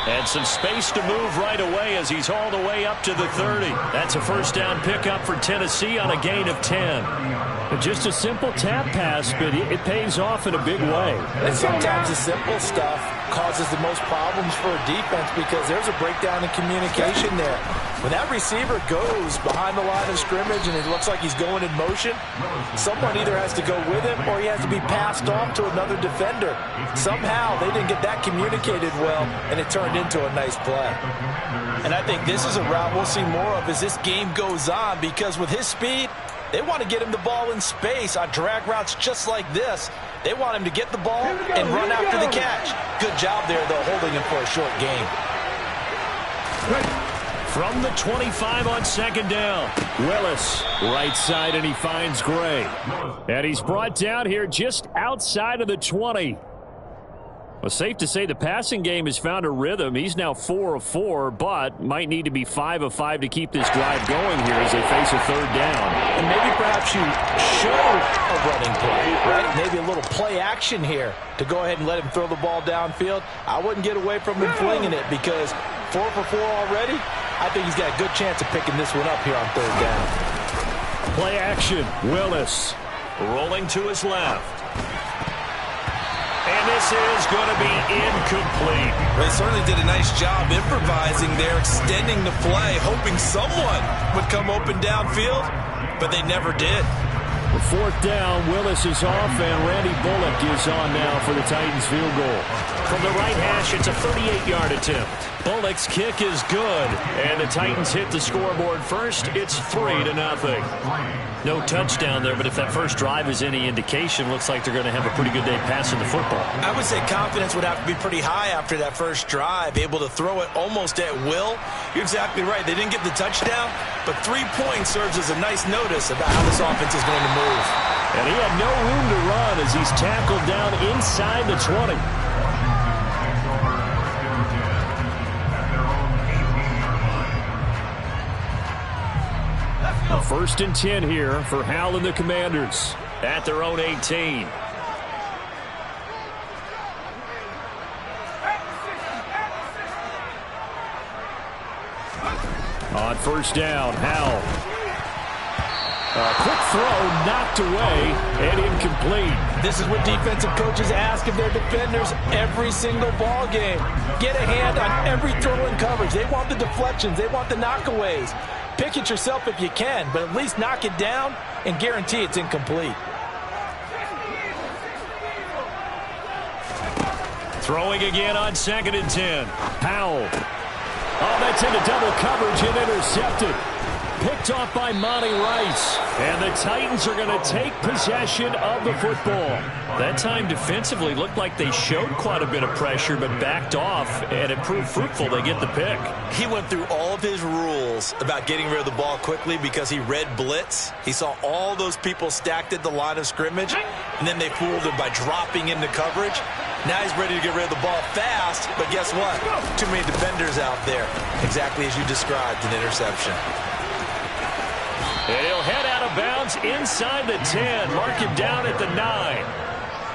And some space to move right away as he's hauled away up to the 30. That's a first down pickup for Tennessee on a gain of 10. Just a simple tap pass, but it pays off in a big way. And sometimes the simple stuff causes the most problems for a defense because there's a breakdown in communication there. When that receiver goes behind the line of scrimmage and it looks like he's going in motion, someone either has to go with him or he has to be passed off to another defender. Somehow they didn't get that communicated well, and it turned into a nice play. And I think this is a route we'll see more of as this game goes on because with his speed, they want to get him the ball in space on drag routes just like this. They want him to get the ball and run after the catch. Good job there, though, holding him for a short gain. From the 25 on 2nd down, Willis, right side, and he finds Gray. And he's brought down here just outside of the 20. Well, safe to say the passing game has found a rhythm. He's now 4 of 4, but might need to be 5 of 5 to keep this drive going here as they face a 3rd down. And maybe perhaps you show a running play, right? Maybe a little play action here to go ahead and let him throw the ball downfield. I wouldn't get away from him flinging it because 4 for 4 already. I think he's got a good chance of picking this one up here on 3rd down. Play action. Willis rolling to his left. And this is going to be incomplete. They certainly did a nice job improvising there, extending the play, hoping someone would come open downfield, but they never did. Fourth down, Willis is off, and Randy Bullock is on now for the Titans field goal. From the right hash, it's a 38-yard attempt. Bullock's kick is good, and the Titans hit the scoreboard first. It's 3-0. No touchdown there, but if that first drive is any indication, looks like they're going to have a pretty good day passing the football. I would say confidence would have to be pretty high after that first drive, able to throw it almost at will. You're exactly right. They didn't get the touchdown, but 3 points serves as a nice notice about how this offense is going to move. And he had no room to run as he's tackled down inside the 20. First and 10 here for Howell and the Commanders at their own 18. On first down, Howell. A quick throw knocked away and incomplete. This is what defensive coaches ask of their defenders every single ball game. Get a hand on every throw in coverage. They want the deflections. They want the knockaways. Pick it yourself if you can, but at least knock it down and guarantee it's incomplete. Throwing again on 2nd and 10. Howell. Oh, that's into double coverage and intercepted. Picked off by Monty Rice. And the Titans are going to take possession of the football. That time defensively looked like they showed quite a bit of pressure but backed off, and it proved fruitful. They get the pick. He went through all of his rules about getting rid of the ball quickly because he read blitz. He saw all those people stacked at the line of scrimmage, and then they fooled him by dropping into coverage. Now he's ready to get rid of the ball fast, but guess what? Too many defenders out there. Exactly as you described, an interception. And he'll head out of bounds inside the 10. Mark him down at the 9.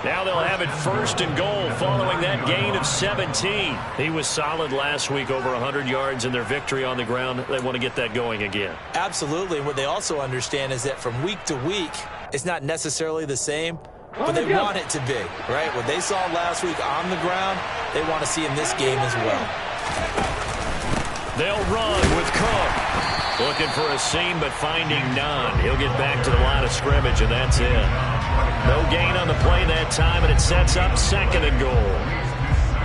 Now they'll have it 1st and goal following that gain of 17. He was solid last week, over 100 yards in their victory on the ground. They want to get that going again. Absolutely. What they also understand is that from week to week, it's not necessarily the same, but they want it to be, right? What they saw last week on the ground, they want to see in this game as well. They'll run with Cook. Looking for a seam, but finding none. He'll get back to the line of scrimmage, and that's it. No gain on the play that time, and it sets up 2nd and goal.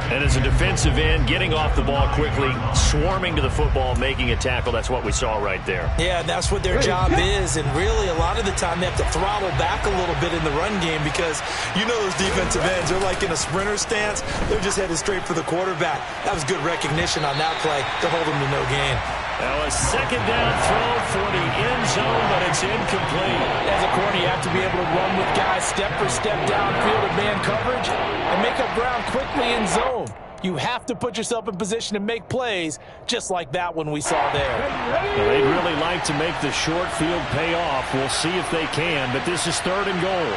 And as a defensive end, getting off the ball quickly, swarming to the football, making a tackle, that's what we saw right there. Yeah, and that's what their job is, and really a lot of the time they have to throttle back a little bit in the run game because you know those defensive ends, they're like in a sprinter stance. They're just headed straight for the quarterback. That was good recognition on that play to hold them to no gain. Now a 2nd down throw for the end zone, but it's incomplete. As a corner, you have to be able to run with guys step for step downfield in man coverage and make up ground quickly in zone. You have to put yourself in position to make plays just like that one we saw there. Well, they'd really like to make the short field pay off. We'll see if they can, but this is 3rd and goal.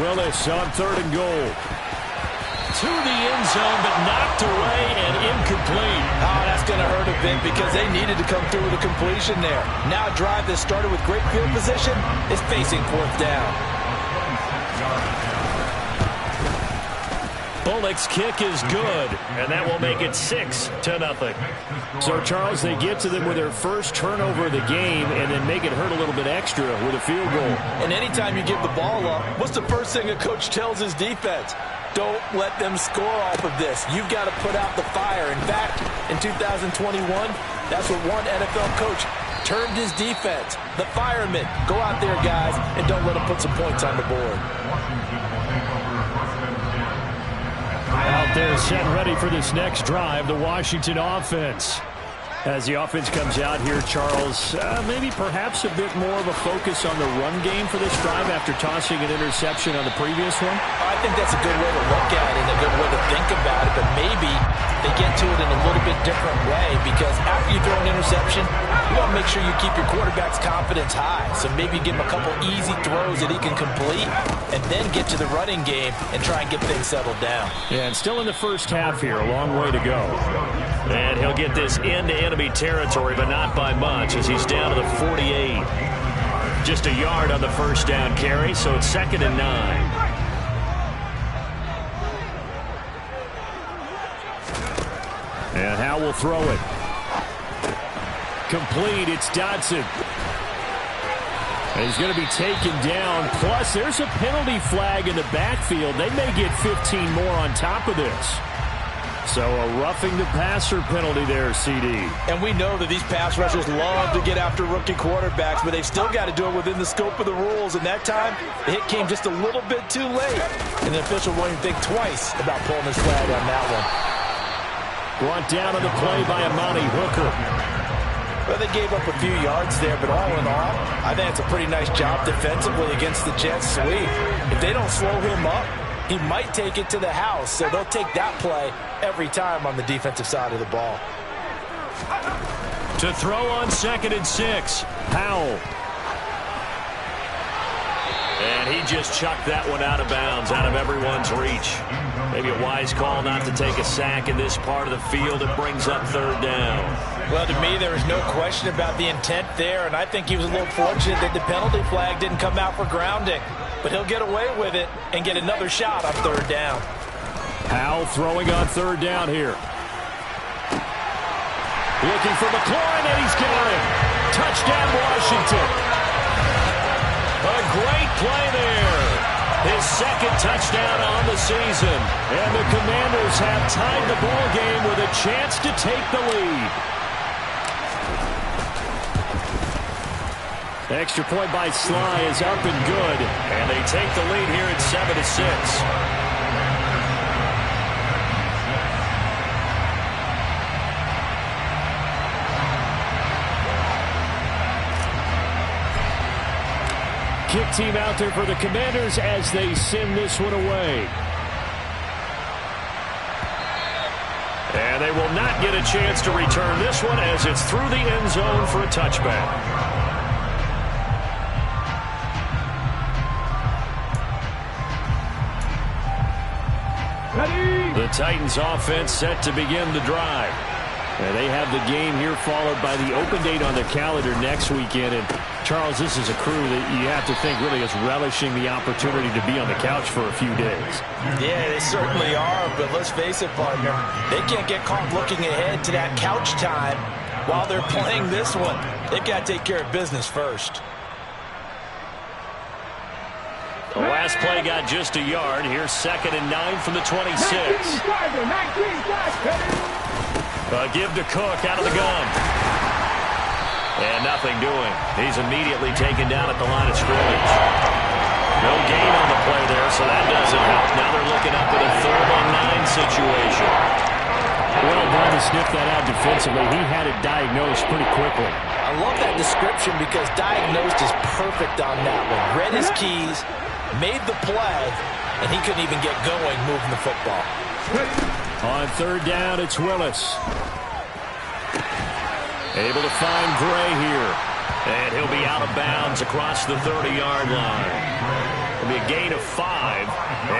Willis on 3rd and goal. To the end zone, but knocked away and incomplete. Oh, that's going to hurt a bit because they needed to come through with a completion there. Now a drive that started with great field position is facing 4th down. Bullock's kick is good, and that will make it 6-0. So, Charles, they get to them with their first turnover of the game and then make it hurt a little bit extra with a field goal. And anytime you give the ball up, what's the first thing a coach tells his defense? Don't let them score off of this. You've got to put out the fire. In fact, in 2021, that's what one NFL coach termed his defense. The firemen. Go out there, guys, and don't let them put some points on the board. Out there set ready for this next drive, the Washington offense. As the offense comes out here, Charles, maybe perhaps a bit more of a focus on the run game for this drive after tossing an interception on the previous one? I think that's a good way to look at it and a good way to think about it, but maybe they get to it in a little bit different way because after you throw an interception, you want to make sure you keep your quarterback's confidence high. So maybe give him a couple easy throws that he can complete and then get to the running game and try and get things settled down. Yeah, and still in the first half here, a long way to go. And he'll get this into enemy territory, but not by much as he's down to the 48. Just a yard on the first down carry, so it's 2nd and 9. And Howell will throw it. complete. It's Dotson. And he's going to be taken down. Plus, there's a penalty flag in the backfield. They may get 15 more on top of this. So a roughing the passer penalty there, CD. And we know that these pass rushers love to get after rookie quarterbacks, but they've still got to do it within the scope of the rules. And that time, the hit came just a little bit too late. And the official won't even think twice about pulling his flag on that one. Brought down on the play by Amani Hooker. Well, they gave up a few yards there, but all in all, I think it's a pretty nice job defensively against the Jets sweep. If they don't slow him up, he might take it to the house, so they'll take that play every time on the defensive side of the ball. To throw on 2nd and 6, Powell. And he just chucked that one out of bounds, out of everyone's reach. Maybe a wise call not to take a sack in this part of the field. It brings up 3rd down. Well, to me, there is no question about the intent there, and I think he was a little fortunate that the penalty flag didn't come out for grounding. But he'll get away with it and get another shot on 3rd down. Powell throwing on 3rd down here. Looking for McLaurin, and he's got him. Touchdown, Washington. A great play there. His 2nd touchdown on the season. And the Commanders have tied the ball game with a chance to take the lead. Extra point by Sly is up and good. And they take the lead here at 7-6. Kick team out there for the Commanders as they send this one away. And they will not get a chance to return this one as it's through the end zone for a touchback. The Titans offense set to begin the drive. And they have the game here followed by the open date on their calendar next weekend. And Charles, this is a crew that you have to think really is relishing the opportunity to be on the couch for a few days. Yeah, they certainly are, but let's face it, partner, they can't get caught looking ahead to that couch time while they're playing this one. They've got to take care of business first. The last play got just a yard. Here's 2nd and 9 from the 26. Give to Cook out of the gun. And nothing doing. He's immediately taken down at the line of scrimmage. No gain on the play there, so that doesn't help. Now they're looking up at a 3rd and 9 situation. Well done to sniff that out defensively. He had it diagnosed pretty quickly. I love that description because diagnosed is perfect on that one. Read his keys, made the play, and he couldn't even get going moving the football. On 3rd down, it's Willis. Able to find Gray here. And he'll be out of bounds across the 30-yard line. It'll be a gain of 5,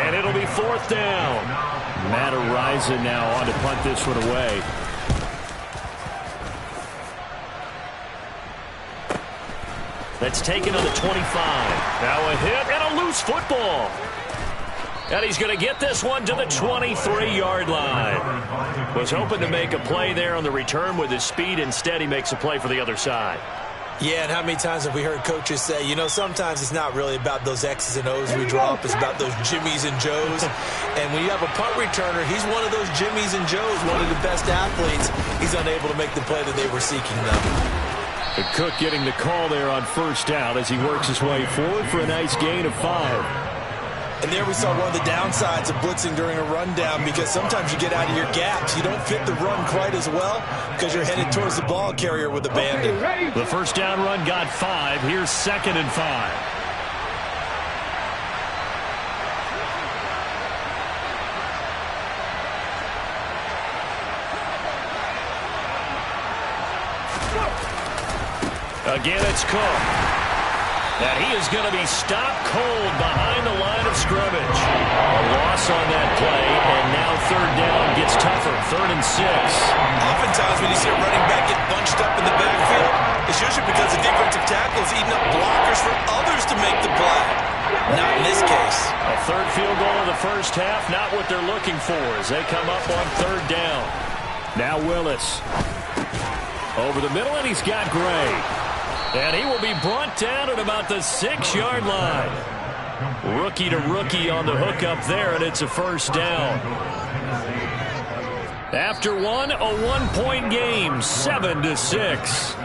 and it'll be 4th down. Matt Araiza now on to punt this one away. That's taken on the 25. Now a hit and a loose football. And he's going to get this one to the 23-yard line. Was hoping to make a play there on the return with his speed. Instead, he makes a play for the other side. Yeah, and how many times have we heard coaches say, you know, sometimes it's not really about those X's and O's we drop. It's about those Jimmies and Joes. And when you have a punt returner, he's one of those Jimmies and Joes, one of the best athletes. He's unable to make the play that they were seeking, though. And Cook getting the call there on 1st down as he works his way forward for a nice gain of 5. And there we saw one of the downsides of blitzing during a rundown because sometimes you get out of your gaps. You don't fit the run quite as well because you're headed towards the ball carrier with a bandit. The 1st down run got 5. Here's 2nd and 5. Again, it's Cook. And he is going to be stopped cold behind the line of scrimmage. A loss on that play, and now 3rd down gets tougher. 3rd and 6. Oftentimes when you see a running back get bunched up in the backfield, it's usually because the defensive tackle is eating up blockers for others to make the play. Not in this case. A 3rd field goal in the 1st half, not what they're looking for as they come up on 3rd down. Now Willis. Over the middle, and he's got Gray. And he will be brought down at about the 6-yard line. Rookie to rookie on the hook up there, and it's a first down. After one, a 1-point game, 7-6.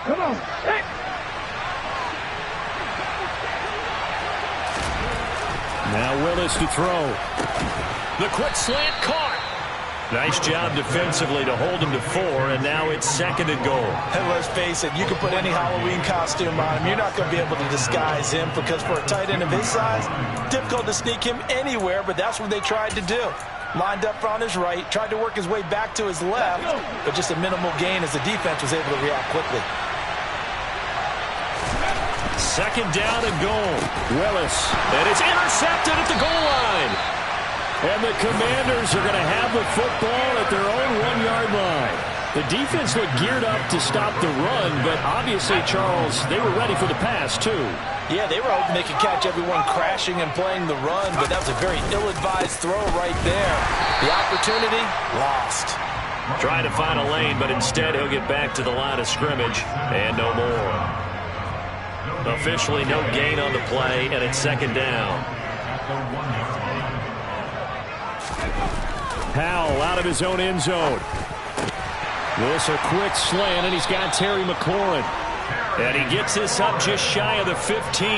Come on. Hey. Now Willis to throw. The quick slant caught. Nice job defensively to hold him to 4, and now it's 2nd and goal. And let's face it, you can put any Halloween costume on him. You're not going to be able to disguise him because for a tight end of his size, difficult to sneak him anywhere, but that's what they tried to do. Lined up on his right, tried to work his way back to his left, but just a minimal gain as the defense was able to react quickly. 2nd down and goal. Willis, and it's intercepted at the goal line. And the Commanders are going to have the football at their own 1-yard line. The defense looked geared up to stop the run, but obviously, Charles, they were ready for the pass, too. Yeah, they were hoping they could catch everyone crashing and playing the run, but that was a very ill-advised throw right there. The opportunity, lost. Trying to find a lane, but instead he'll get back to the line of scrimmage, and no more. Officially no gain on the play, and it's 2nd down. Powell out of his own end zone. This a quick slant, and he's got Terry McLaurin. And he gets this up just shy of the 15.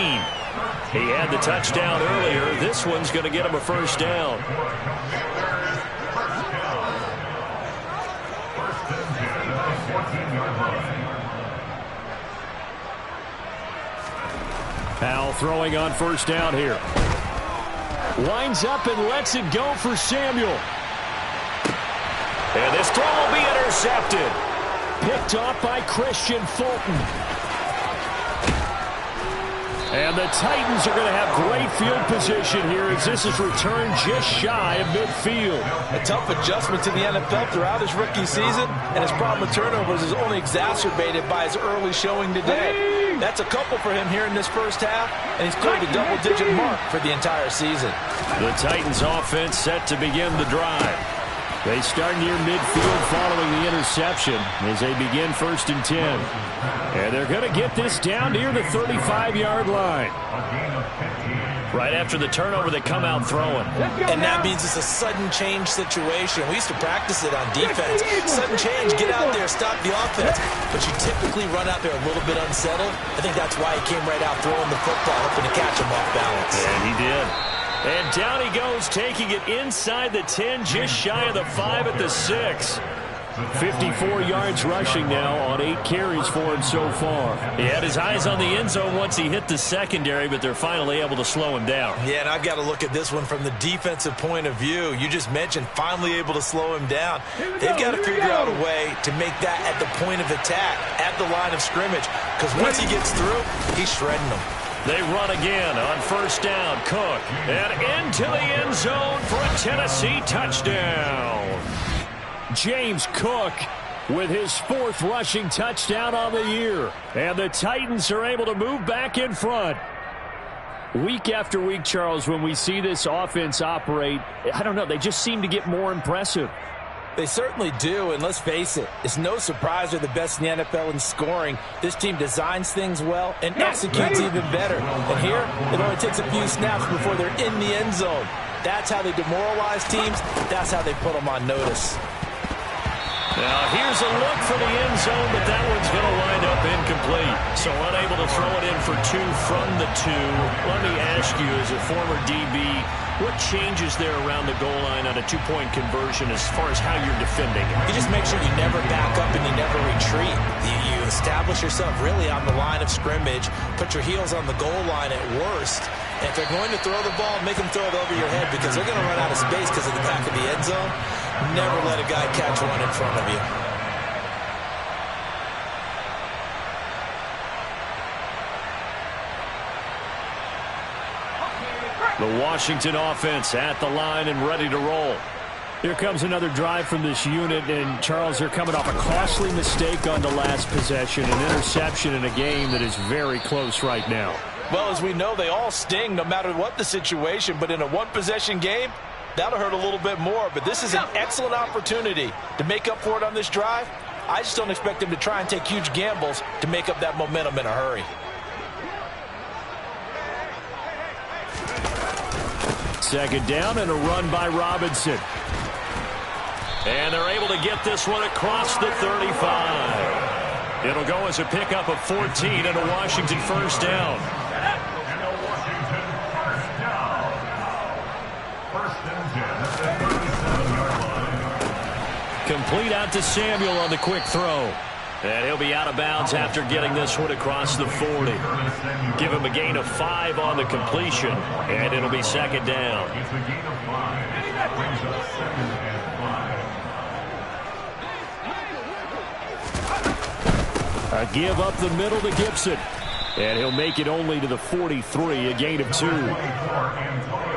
He had the touchdown earlier. This one's going to get him a first down. Powell throwing on first down here. Winds up and lets it go for Samuel. And this throw will be intercepted. Picked off by Christian Fulton. And the Titans are going to have great field position here as this is returned just shy of midfield. A tough adjustment to the NFL throughout his rookie season, and his problem with turnovers is only exacerbated by his early showing today. That's a couple for him here in this first half, and he's cleared the double-digit mark for the entire season. The Titans offense set to begin the drive. They start near midfield following the interception as they begin 1st and 10. And they're going to get this down near the 35-yard line. Right after the turnover, they come out throwing. And that means it's a sudden change situation. We used to practice it on defense. Sudden change, get out there, stop the offense. But you typically run out there a little bit unsettled. I think that's why he came right out throwing the football, hoping to catch him off balance. And he did. And down he goes, taking it inside the 10, just shy of the 5 at the 6. 54 yards rushing now on 8 carries for him so far. He had his eyes on the end zone once he hit the secondary, but they're finally able to slow him down. Yeah, and I've got to look at this one from the defensive point of view. You just mentioned finally able to slow him down. They've got to figure out a way to make that at the point of attack, at the line of scrimmage, because once he gets through, he's shredding them. They run again on first down. Cook, and into the end zone for a Tennessee touchdown. James Cook with his 4th rushing touchdown on the year. And the Titans are able to move back in front. Week after week, Charles, when we see this offense operate, I don't know, they just seem to get more impressive. They certainly do, and let's face it, it's no surprise they're the best in the NFL in scoring. This team designs things well and executes even better. And here, it only takes a few snaps before they're in the end zone. That's how they demoralize teams. That's how they put them on notice. Now, here's a look for the end zone, but that one's going to wind up incomplete. So unable to throw it in for 2 from the 2. Let me ask you, as a former DB, what changes there around the goal line on a 2-point conversion as far as how you're defending it? You just make sure you never back up and you never retreat. You establish yourself really on the line of scrimmage, put your heels on the goal line at worst. And if they're going to throw the ball, make them throw it over your head because they're going to run out of space because of the back of the end zone. Never let a guy catch one in front of you. The Washington offense at the line and ready to roll. Here comes another drive from this unit, and Charles, they're coming off a costly mistake on the last possession, an interception in a game that is very close right now. Well, as we know, they all sting no matter what the situation, but in a one-possession game, that'll hurt a little bit more. But this is an excellent opportunity to make up for it on this drive. I just don't expect them to try and take huge gambles to make up that momentum in a hurry. Second down and a run by Robinson. And they're able to get this one across the 35. It'll go as a pickup of 14 and a Washington first down. Complete out to Samuel on the quick throw. And he'll be out of bounds after getting this one across the 40. Give him a gain of 5 on the completion, and it'll be second down. A give up the middle to Gibson. And he'll make it only to the 43, a gain of 2.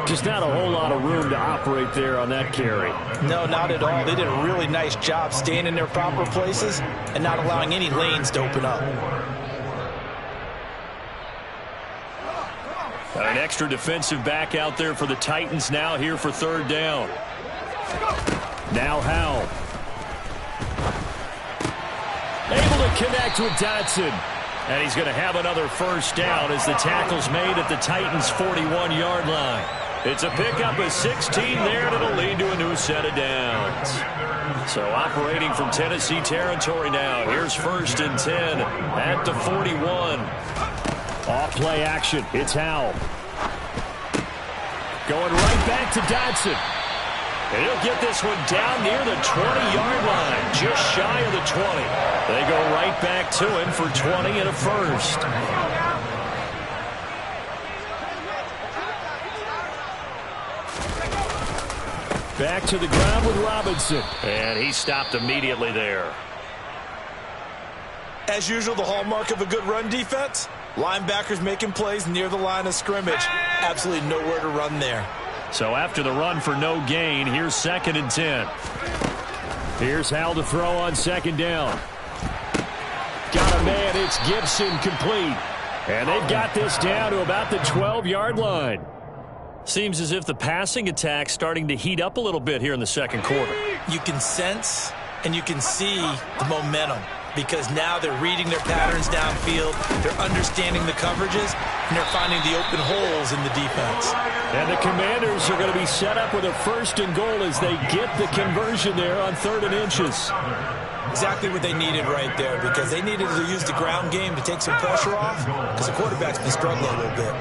Just not a whole lot of room to operate there on that carry. No, not at all. They did a really nice job staying in their proper places and not allowing any lanes to open up. An extra defensive back out there for the Titans now here for third down. Now Howell. Able to connect with Dotson. And he's going to have another first down as the tackle's made at the Titans' 41-yard line. It's a pickup of 16 there, and it'll lead to a new set of downs. So operating from Tennessee territory now. Here's first and 10 at the 41. Off play action. It's Howell. Going right back to Dotson. And he'll get this one down near the 20-yard line, just shy of the 20. They go right back to him for 20 and a first. Back to the ground with Robinson. And he stopped immediately there. As usual, the hallmark of a good run defense, linebackers making plays near the line of scrimmage. Absolutely nowhere to run there. So after the run for no gain, here's second and 10. Here's Howell to throw on second down. Got a man, it's Gibson, complete. And they've got this down to about the 12-yard line. Seems as if the passing attack's starting to heat up a little bit here in the second quarter. You can sense and you can see the momentum because now they're reading their patterns downfield, they're understanding the coverages, and they're finding the open holes in the defense. And the Commanders are going to be set up with a first and goal as they get the conversion there on 3rd and inches. Exactly what they needed right there because they needed to use the ground game to take some pressure off because the quarterback's been struggling a little bit.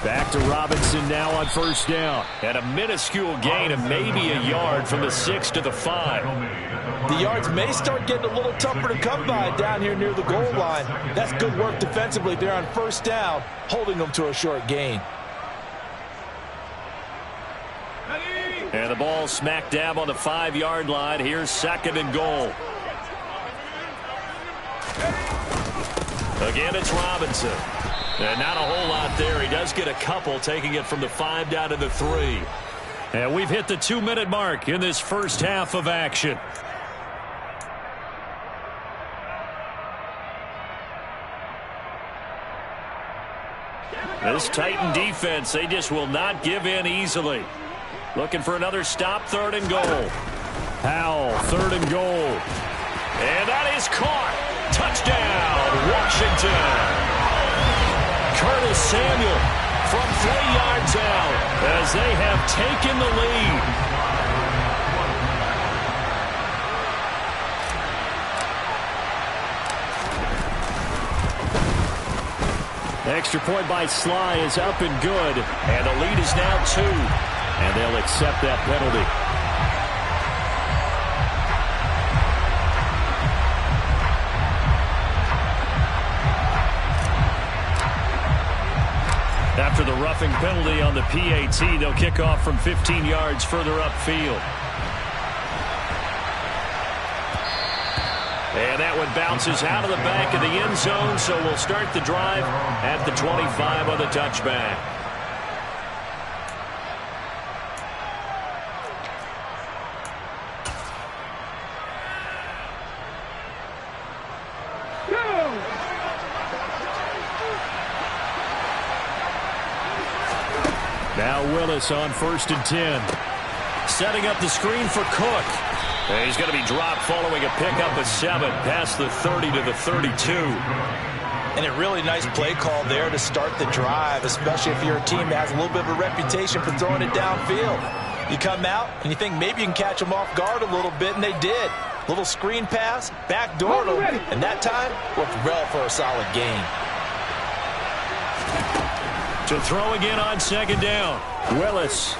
Back to Robinson now on first down. And a minuscule gain of maybe a yard from the 6 to the 5. The yards may start getting a little tougher to come by down here near the goal line. That's good work defensively there on first down, holding them to a short gain. And the ball smack dab on the 5-yard line. Here's second and goal. Again, it's Robinson. And not a whole lot there. He does get a couple, taking it from the 5 down to the 3. And we've hit the 2-minute mark in this first half of action. This Titan defense, they just will not give in easily. Looking for another stop, 3rd and goal. Howell, 3rd and goal. And that is caught. Touchdown, Washington. Curtis Samuel from 3 yards out as they have taken the lead. Extra point by Sly is up and good, and the lead is now 2, and they'll accept that penalty. After the roughing penalty on the PAT, they'll kick off from 15 yards further upfield. And that one bounces out of the back of the end zone, so we'll start the drive at the 25 on the touchback. Now Willis on 1st and 10. Setting up the screen for Cook. And he's going to be dropped following a pickup of 7 past the 30 to the 32. And a really nice play call there to start the drive, especially if you're a team that has a little bit of a reputation for throwing it downfield. You come out and you think maybe you can catch them off guard a little bit, and they did. Little screen pass, backdoor them, and that time worked well for a solid gain. To throw again on 2nd down. Willis.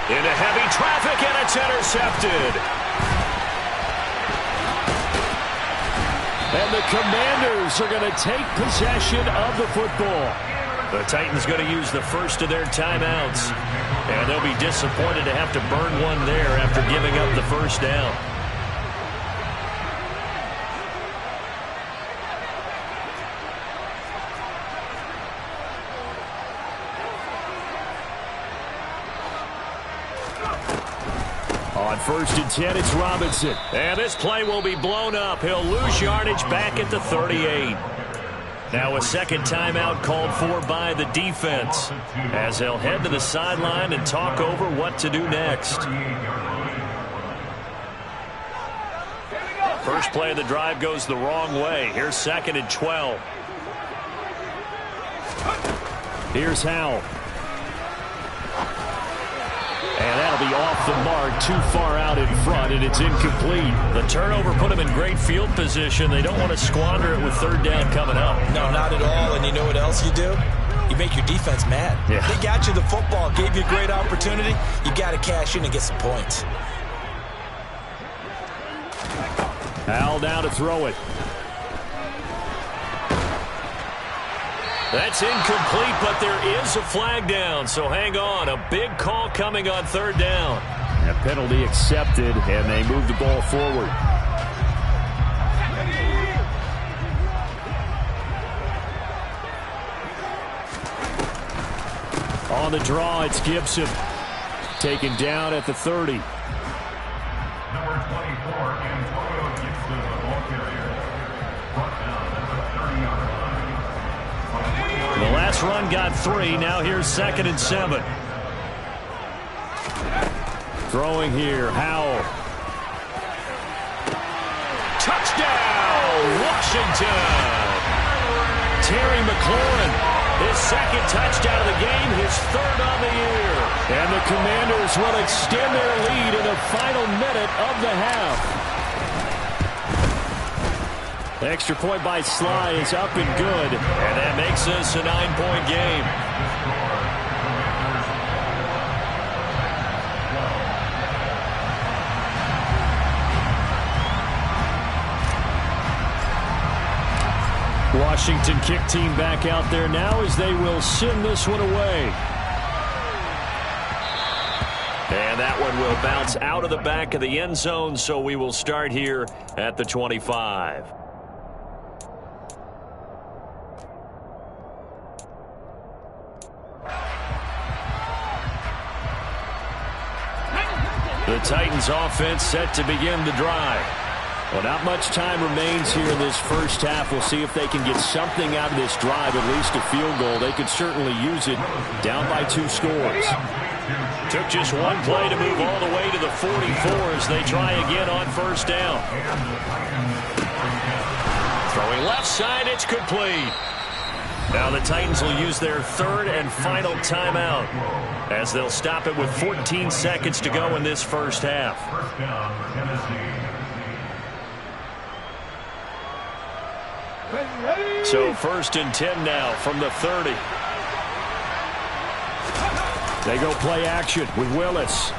Into heavy traffic, and it's intercepted. And the Commanders are going to take possession of the football. The Titans going to use the first of their timeouts. And they'll be disappointed to have to burn one there after giving up the first down. On 1st and 10, it's Robinson. And this play will be blown up. He'll lose yardage back at the 38. Now a second timeout called for by the defense as they'll head to the sideline and talk over what to do next. First play of the drive goes the wrong way. Here's 2nd and 12. Here's Howell. And that'll be off the mark, too far out in front, and it's incomplete. The turnover put them in great field position. They don't want to squander it with 3rd down coming up. No, not at all. And you know what else you do? You make your defense mad. Yeah. They got you the football, gave you a great opportunity. You got to cash in and get some points. Howell now to throw it. That's incomplete, but there is a flag down, so hang on. A big call coming on 3rd down. A penalty accepted, and they move the ball forward. On the draw, it's Gibson. Taken down at the 30. Number 24, Antonio Gibson, the ball carrier. Brought down at the 30-yard line. The last run got 3. Now here's 2nd and 7. Throwing here, Howell. Touchdown, Washington! Terry McLaurin, his 2nd touchdown of the game, his 3rd on the year. And the Commanders will extend their lead in the final minute of the half. The extra point by Sly is up and good, and that makes this a 9-point game. Washington kick team back out there now as they will send this one away. And that one will bounce out of the back of the end zone, so we will start here at the 25. The Titans offense set to begin the drive. Well, not much time remains here in this first half. We'll see if they can get something out of this drive, at least a field goal. They could certainly use it down by 2 scores. Took just one play to move all the way to the 44 as they try again on 1st down. Throwing left side, it's complete. Now the Titans will use their 3rd and final timeout as they'll stop it with 14 seconds to go in this first half. First down for Tennessee. So 1st and 10 now from the 30. They go play action with Willis.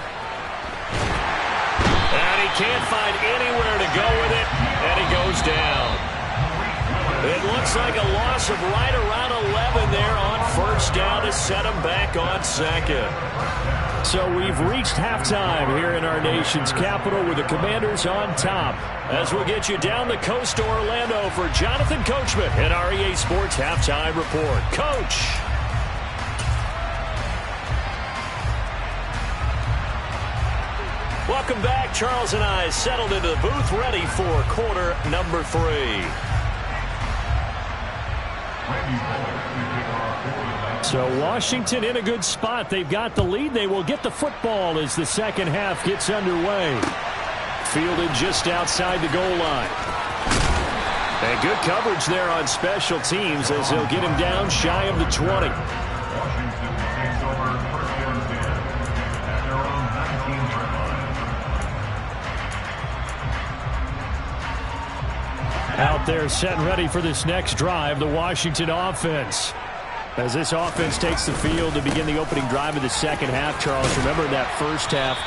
And he can't find anywhere to go with it, and he goes down. It looks Looks like a loss of right around 11 there on first down to set them back on second. So we've reached halftime here in our nation's capital with the Commanders on top. As we'll get you down the coast to Orlando for Jonathan Coachman at our EA Sports Halftime Report. Coach. Welcome back. Charles and I settled into the booth ready for quarter number 3. So Washington in a good spot. They've got the lead. They will get the football as the second half gets underway. Fielded just outside the goal line. And good coverage there on special teams as they'll get him down shy of the 20. Out there set and ready for this next drive, the Washington offense. As this offense takes the field to begin the opening drive of the second half, Charles, remember that first half,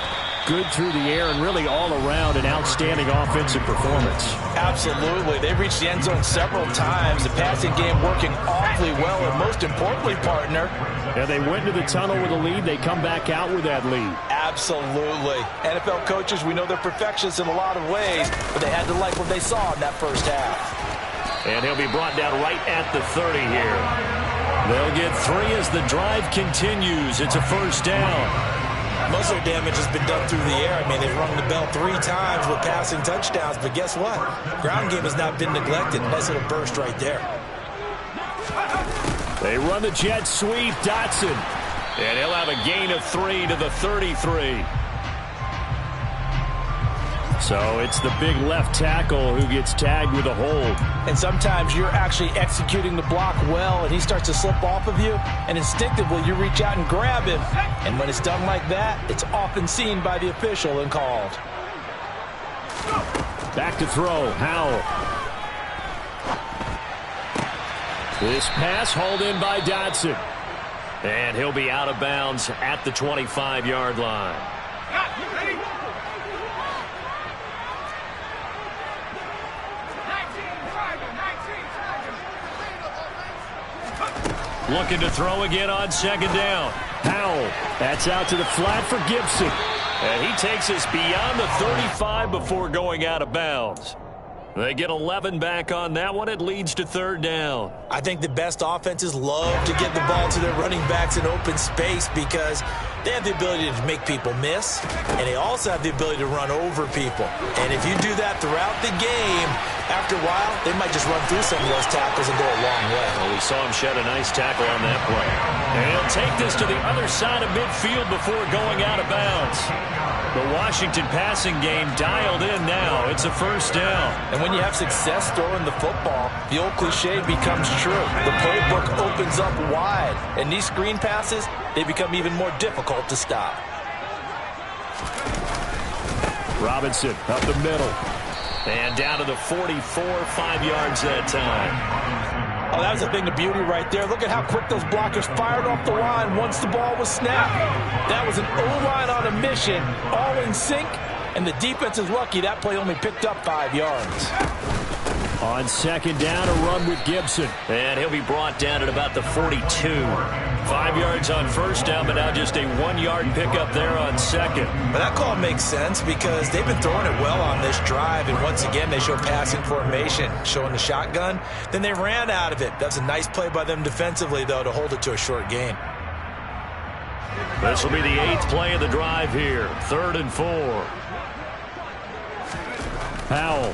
good through the air and really all around an outstanding offensive performance. Absolutely. They reached the end zone several times. The passing game working awfully well, and most importantly, partner. Yeah, they went into the tunnel with a lead. They come back out with that lead. Absolutely. NFL coaches, we know they're perfectionists in a lot of ways, but they had to like what they saw in that first half. And he'll be brought down right at the 30 here. They'll get 3 as the drive continues. It's a first down. Most of the damage has been done through the air. I mean, they've rung the bell 3 times with passing touchdowns, but guess what? Ground game has not been neglected. Nice little burst right there. They run the jet sweep. Dotson. And he'll have a gain of 3 to the 33. So it's the big left tackle who gets tagged with a hold. And sometimes you're actually executing the block well, and he starts to slip off of you, and instinctively you reach out and grab him. And when it's done like that, it's often seen by the official and called. Back to throw. Howell. This pass hauled in by Dotson. And he'll be out of bounds at the 25-yard line. Looking to throw again on second down. Howell. That's out to the flat for Gibson. And he takes us beyond the 35 before going out of bounds. They get 11 back on that one. It leads to third down. I think the best offenses love to get the ball to their running backs in open space because they have the ability to make people miss, and they also have the ability to run over people. And if you do that throughout the game, after a while, they might just run through some of those tackles and go a long way. Well, we saw him shed a nice tackle on that play. And he'll take this to the other side of midfield before going out of bounds. The Washington passing game dialed in now. It's a first down. And when you have success throwing the football, the old cliche becomes true. The playbook opens up wide. And these screen passes, they become even more difficult to stop. Robinson up the middle. And down to the 44, 5 yards that time. Oh, that was a thing of beauty right there. Look at how quick those blockers fired off the line once the ball was snapped. That was an O-line on a mission, all in sync, and the defense is lucky that play only picked up 5 yards. On second down, a run with Gibson. And he'll be brought down at about the 42. 5 yards on first down, but now just a 1 yard pickup there on second. But that call makes sense because they've been throwing it well on this drive, and once again they show passing formation, showing the shotgun. Then they ran out of it. That's a nice play by them defensively, though, to hold it to a short gain. This will be the 8th play of the drive here. 3rd and 4. Powell.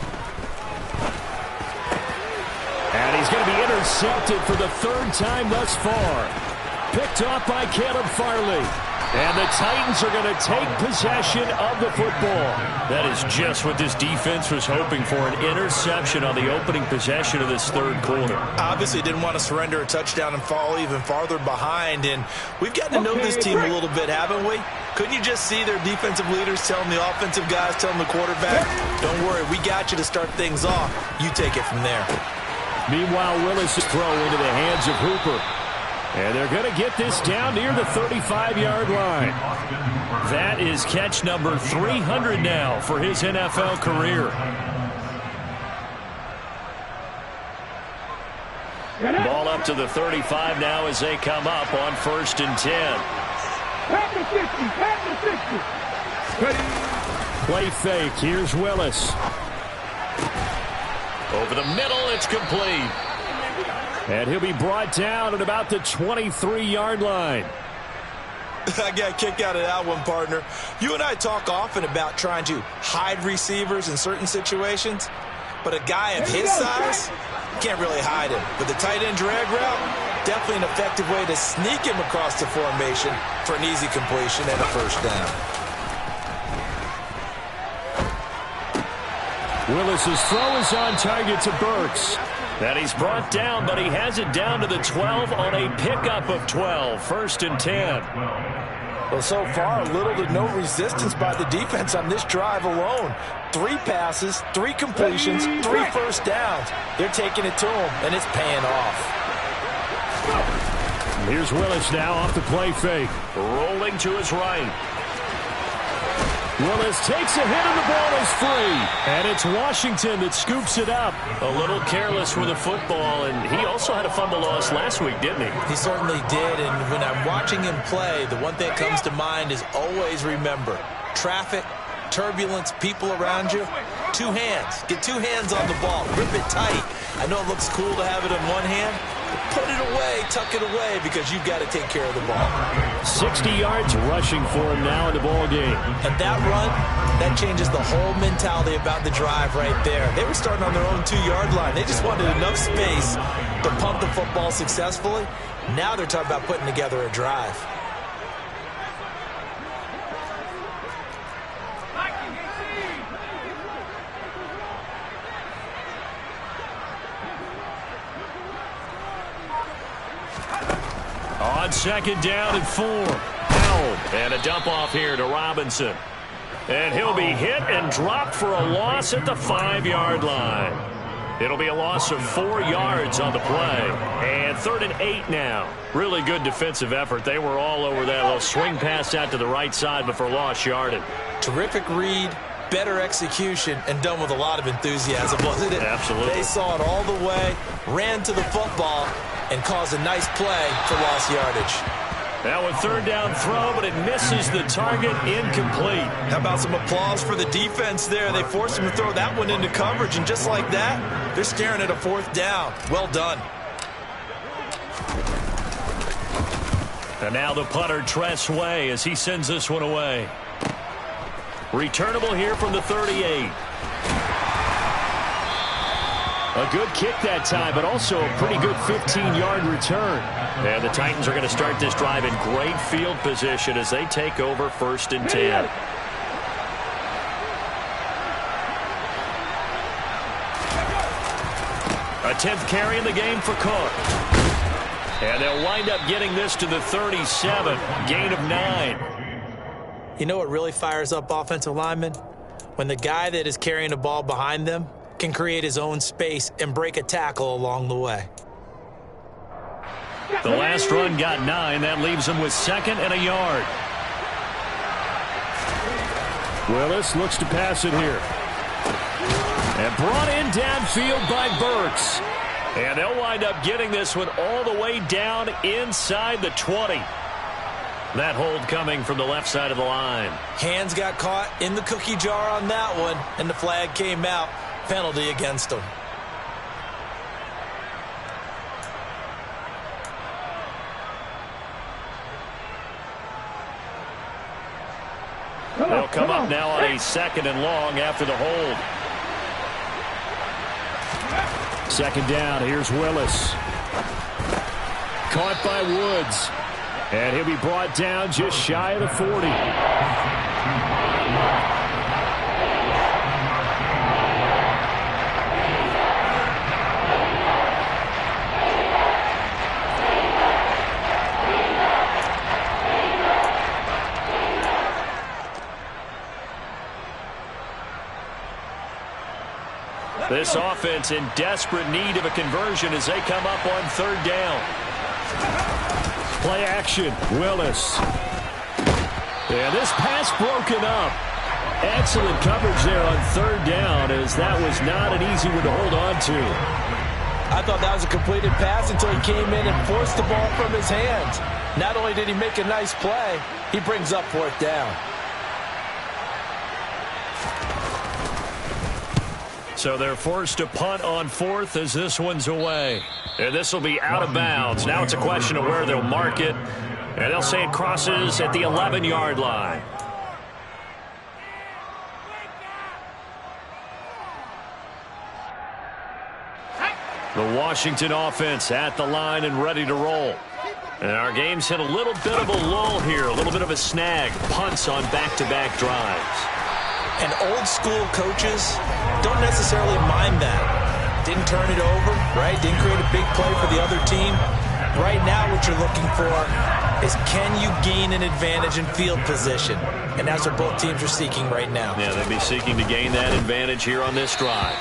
And he's going to be intercepted for the 3rd time thus far. Picked off by Caleb Farley. And the Titans are going to take possession of the football. That is just what this defense was hoping for, an interception on the opening possession of this 3rd quarter. Obviously didn't want to surrender a touchdown and fall even farther behind. And we've gotten to know this team a little bit, haven't we? Couldn't you just see their defensive leaders telling the offensive guys, telling the quarterback, don't worry, we got you to start things off. You take it from there. Meanwhile, Willis' throw into the hands of Hooper. And they're going to get this down near the 35-yard line. That is catch number 300 now for his NFL career. Ball up to the 35 now as they come up on 1st and 10. Pass the 50. Play fake. Here's Willis. Over the middle, it's complete. And he'll be brought down at about the 23-yard line. I got a kick out of that one, partner. You and I talk often about trying to hide receivers in certain situations, but a guy of his size can't really hide him. But the tight end drag route, definitely an effective way to sneak him across the formation for an easy completion and a first down. Willis's throw is on target to Burks. And he's brought down, but he has it down to the 12 on a pickup of 12. 1st and 10. Well, so far, little to no resistance by the defense on this drive alone. 3 passes, 3 completions, 3 first downs. They're taking it to him, and it's paying off. Here's Willis now off the play fake. Rolling to his right. Willis takes a hit and the ball is free. And it's Washington that scoops it up. A little careless with the football, and he also had a fumble loss last week, didn't he? He certainly did, and when I'm watching him play, the one thing that comes to mind is always remember, traffic, turbulence, people around you, 2 hands. Get 2 hands on the ball. Grip it tight. I know it looks cool to have it in one hand, but put it away, tuck it away, because you've got to take care of the ball. 60 yards rushing for him now in the ball game. And that run, that changes the whole mentality about the drive right there. They were starting on their own 2-yard line. They just wanted enough space to pump the football successfully. Now they're talking about putting together a drive. On 2nd down and 4. Howell, and a dump off here to Robinson. And he'll be hit and dropped for a loss at the 5-yard line. It'll be a loss of 4 yards on the play. And 3rd and 8 now. Really good defensive effort. They were all over that little swing pass out to the right side, but for lost yardage. Terrific read, better execution, and done with a lot of enthusiasm, wasn't it? Absolutely. They saw it all the way, ran to the football, and caused a nice play for lost yardage. Now a 3rd down throw, but it misses the target, incomplete. How about some applause for the defense there? They forced him to throw that one into coverage, and just like that, they're staring at a 4th down. Well done. And now the punter, Tress Way, as he sends this one away. Returnable here from the 38. A good kick that time, but also a pretty good 15-yard return. And the Titans are going to start this drive in great field position as they take over 1st and 10. A 10th carry in the game for Cook. And they'll wind up getting this to the 37, gain of 9. You know what really fires up offensive linemen? When the guy that is carrying the ball behind them can create his own space and break a tackle along the way. The last run got 9. That leaves him with 2nd and a yard. Willis looks to pass it here. And brought in downfield by Burks. And they'll wind up getting this one all the way down inside the 20. That hold coming from the left side of the line. Hands got caught in the cookie jar on that one, and the flag came out. Penalty against them. They'll come up now on a 2nd and long after the hold. 2nd down. Here's Willis. Caught by Woods. And he'll be brought down just shy of the 40. This offense in desperate need of a conversion as they come up on 3rd down. Play action, Willis. And this pass broken up. Excellent coverage there on 3rd down as that was not an easy one to hold on to. I thought that was a completed pass until he came in and forced the ball from his hands. Not only did he make a nice play, he brings up fourth down. So they're forced to punt on fourth as this one's away. And this will be out of bounds. Now it's a question of where they'll mark it. And they'll say it crosses at the 11-yard line. The Washington offense at the line and ready to roll. And our game's hit a little bit of a lull here, a little bit of a snag. Punts on back-to-back drives. And old-school coaches don't necessarily mind that. Didn't turn it over, right? Didn't create a big play for the other team. Right now what you're looking for is can you gain an advantage in field position? And that's what both teams are seeking right now. Yeah, they'll be seeking to gain that advantage here on this drive.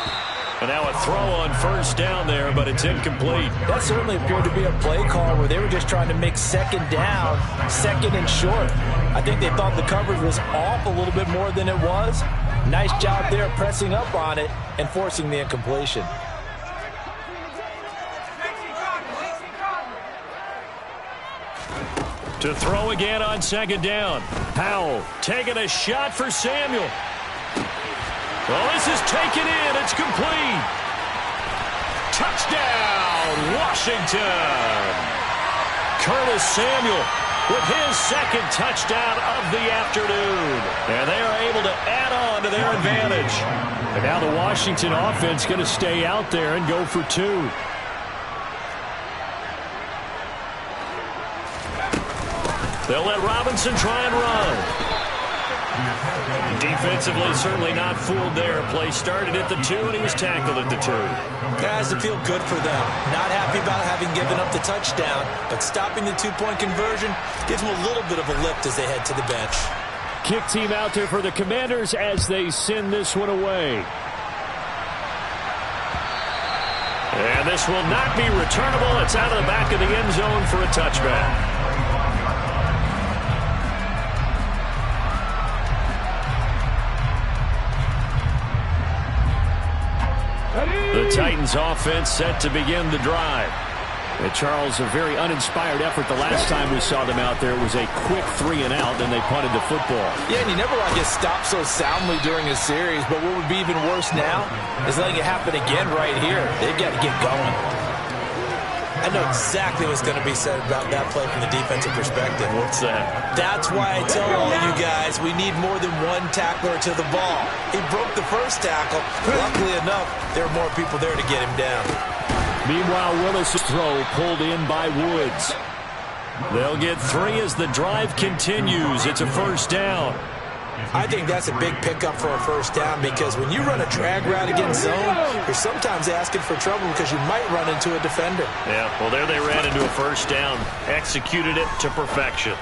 And now a throw on first down there, but it's incomplete. That certainly appeared to be a play call where they were just trying to make second down, second and short. I think they thought the coverage was off a little bit more than it was. Nice job there pressing up on it and forcing the incompletion. To throw again on second down. Powell taking a shot for Samuel. Well, this is taken in. It's complete. Touchdown, Washington. Curtis Samuel with his second touchdown of the afternoon. And they are able to add on to their advantage. And now the Washington offense going to stay out there and go for two. They'll let Robinson try and run. Defensively, certainly not fooled there. Play started at the 2, and he was tackled at the 2. That has to feel good for them. Not happy about having given up the touchdown, but stopping the two-point conversion gives them a little bit of a lift as they head to the bench. Kick team out there for the Commanders as they send this one away. And this will not be returnable. It's out of the back of the end zone for a touchback. The Titans offense set to begin the drive. And Charles, a very uninspired effort the last time we saw them out there was a quick 3-and-out, and they punted the football. Yeah, and you never want to get stopped so soundly during a series, but what would be even worse now is letting it happen again right here. They've got to get going. I know exactly what's going to be said about that play from the defensive perspective. What's that? That's why I tell all you guys we need more than one tackler to the ball. He broke the first tackle. Luckily enough, there were more people there to get him down. Meanwhile, Willis' throw pulled in by Woods. They'll get 3 as the drive continues. It's a first down. I think that's a big pickup for a first down because when you run a drag route against zone, you're sometimes asking for trouble because you might run into a defender. Yeah, well, there they ran into a first down. Executed it to perfection.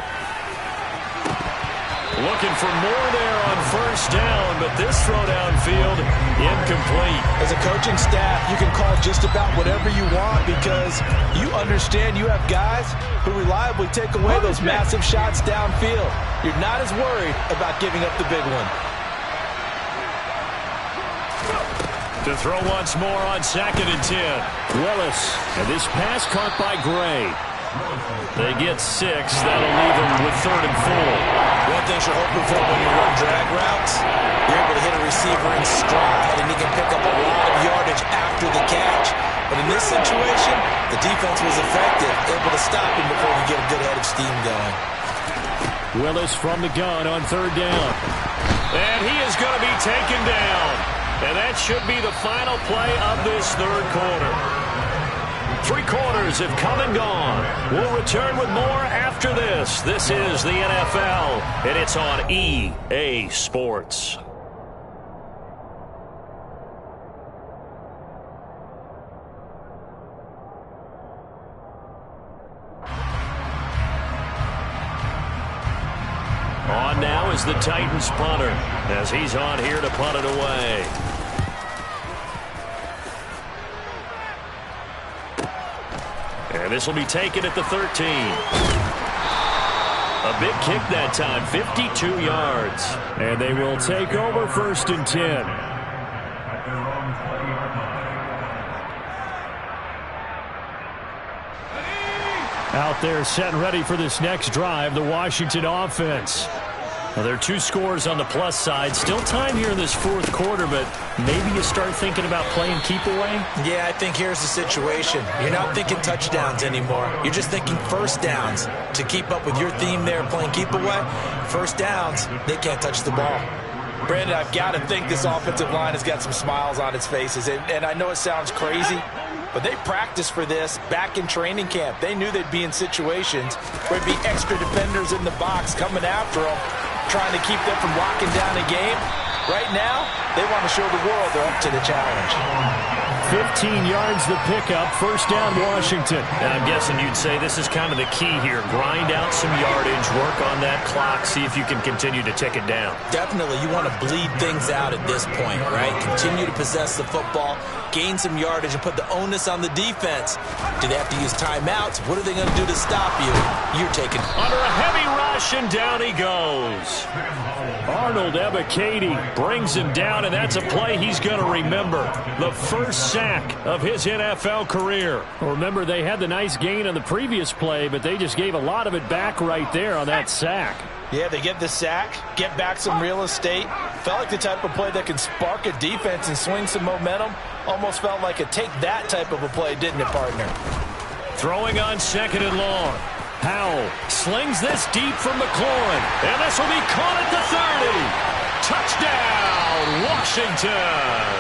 Looking for more there on first down, but this throw downfield, incomplete. As a coaching staff, you can call just about whatever you want because you understand you have guys who reliably take away those massive shots downfield. You're not as worried about giving up the big one. To throw once more on 2nd and 10. Willis, and this pass caught by Gray. They get 6. That'll leave them with 3rd and 4. One thing you're hoping for when you run drag routes, you're able to hit a receiver in stride, and he can pick up a lot of yardage after the catch. But in this situation, the defense was effective, able to stop him before he get a good head of steam going. Willis from the gun on 3rd down. And he is going to be taken down. And that should be the final play of this 3rd quarter. 3 quarters have come and gone. We'll return with more after this. This is the NFL, and it's on EA Sports. On now is the Titans punter, as he's on here to punt it away. And this will be taken at the 13. A big kick that time, 52 yards. And they will take over 1st and 10. Out there set and ready for this next drive, the Washington offense. Well, there are 2 scores on the plus side. Still time here in this fourth quarter, but maybe you start thinking about playing keep away? Yeah, I think here's the situation. You're not thinking touchdowns anymore. You're just thinking first downs. To keep up with your theme there, playing keep away, first downs, they can't touch the ball. Brandon, I've got to think this offensive line has got some smiles on its faces. And I know it sounds crazy, but they practiced for this back in training camp. They knew they'd be in situations where there'd be extra defenders in the box coming after them, trying to keep them from locking down a game. Right now, they want to show the world they're up to the challenge. 15 yards the pickup, first down Washington. And I'm guessing you'd say this is kind of the key here. Grind out some yardage, work on that clock, see if you can continue to tick it down. Definitely, you want to bleed things out at this point, right? Continue to possess the football, gain some yardage, and put the onus on the defense. Do they have to use timeouts? What are they going to do to stop you? You're taking under a heavy rush, and down he goes. Arnold Ebiketie brings him down, and that's a play he's going to remember. The first sack of his NFL career. Well, remember, they had the nice gain on the previous play, but they just gave a lot of it back right there on that sack. Yeah, they get the sack, get back some real estate. Felt like the type of play that can spark a defense and swing some momentum. Almost felt like a take that type of a play, didn't it, partner? Throwing on second and long. Howell slings this deep from McLaurin, and this will be caught at the 30. Touchdown, Washington.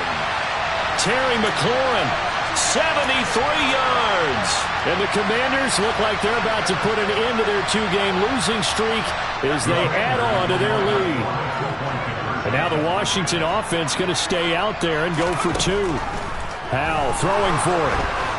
Terry McLaurin, 73 yards. And the Commanders look like they're about to put an end to their 2-game losing streak as they add on to their lead. And now the Washington offense going to stay out there and go for 2. Howell throwing for it.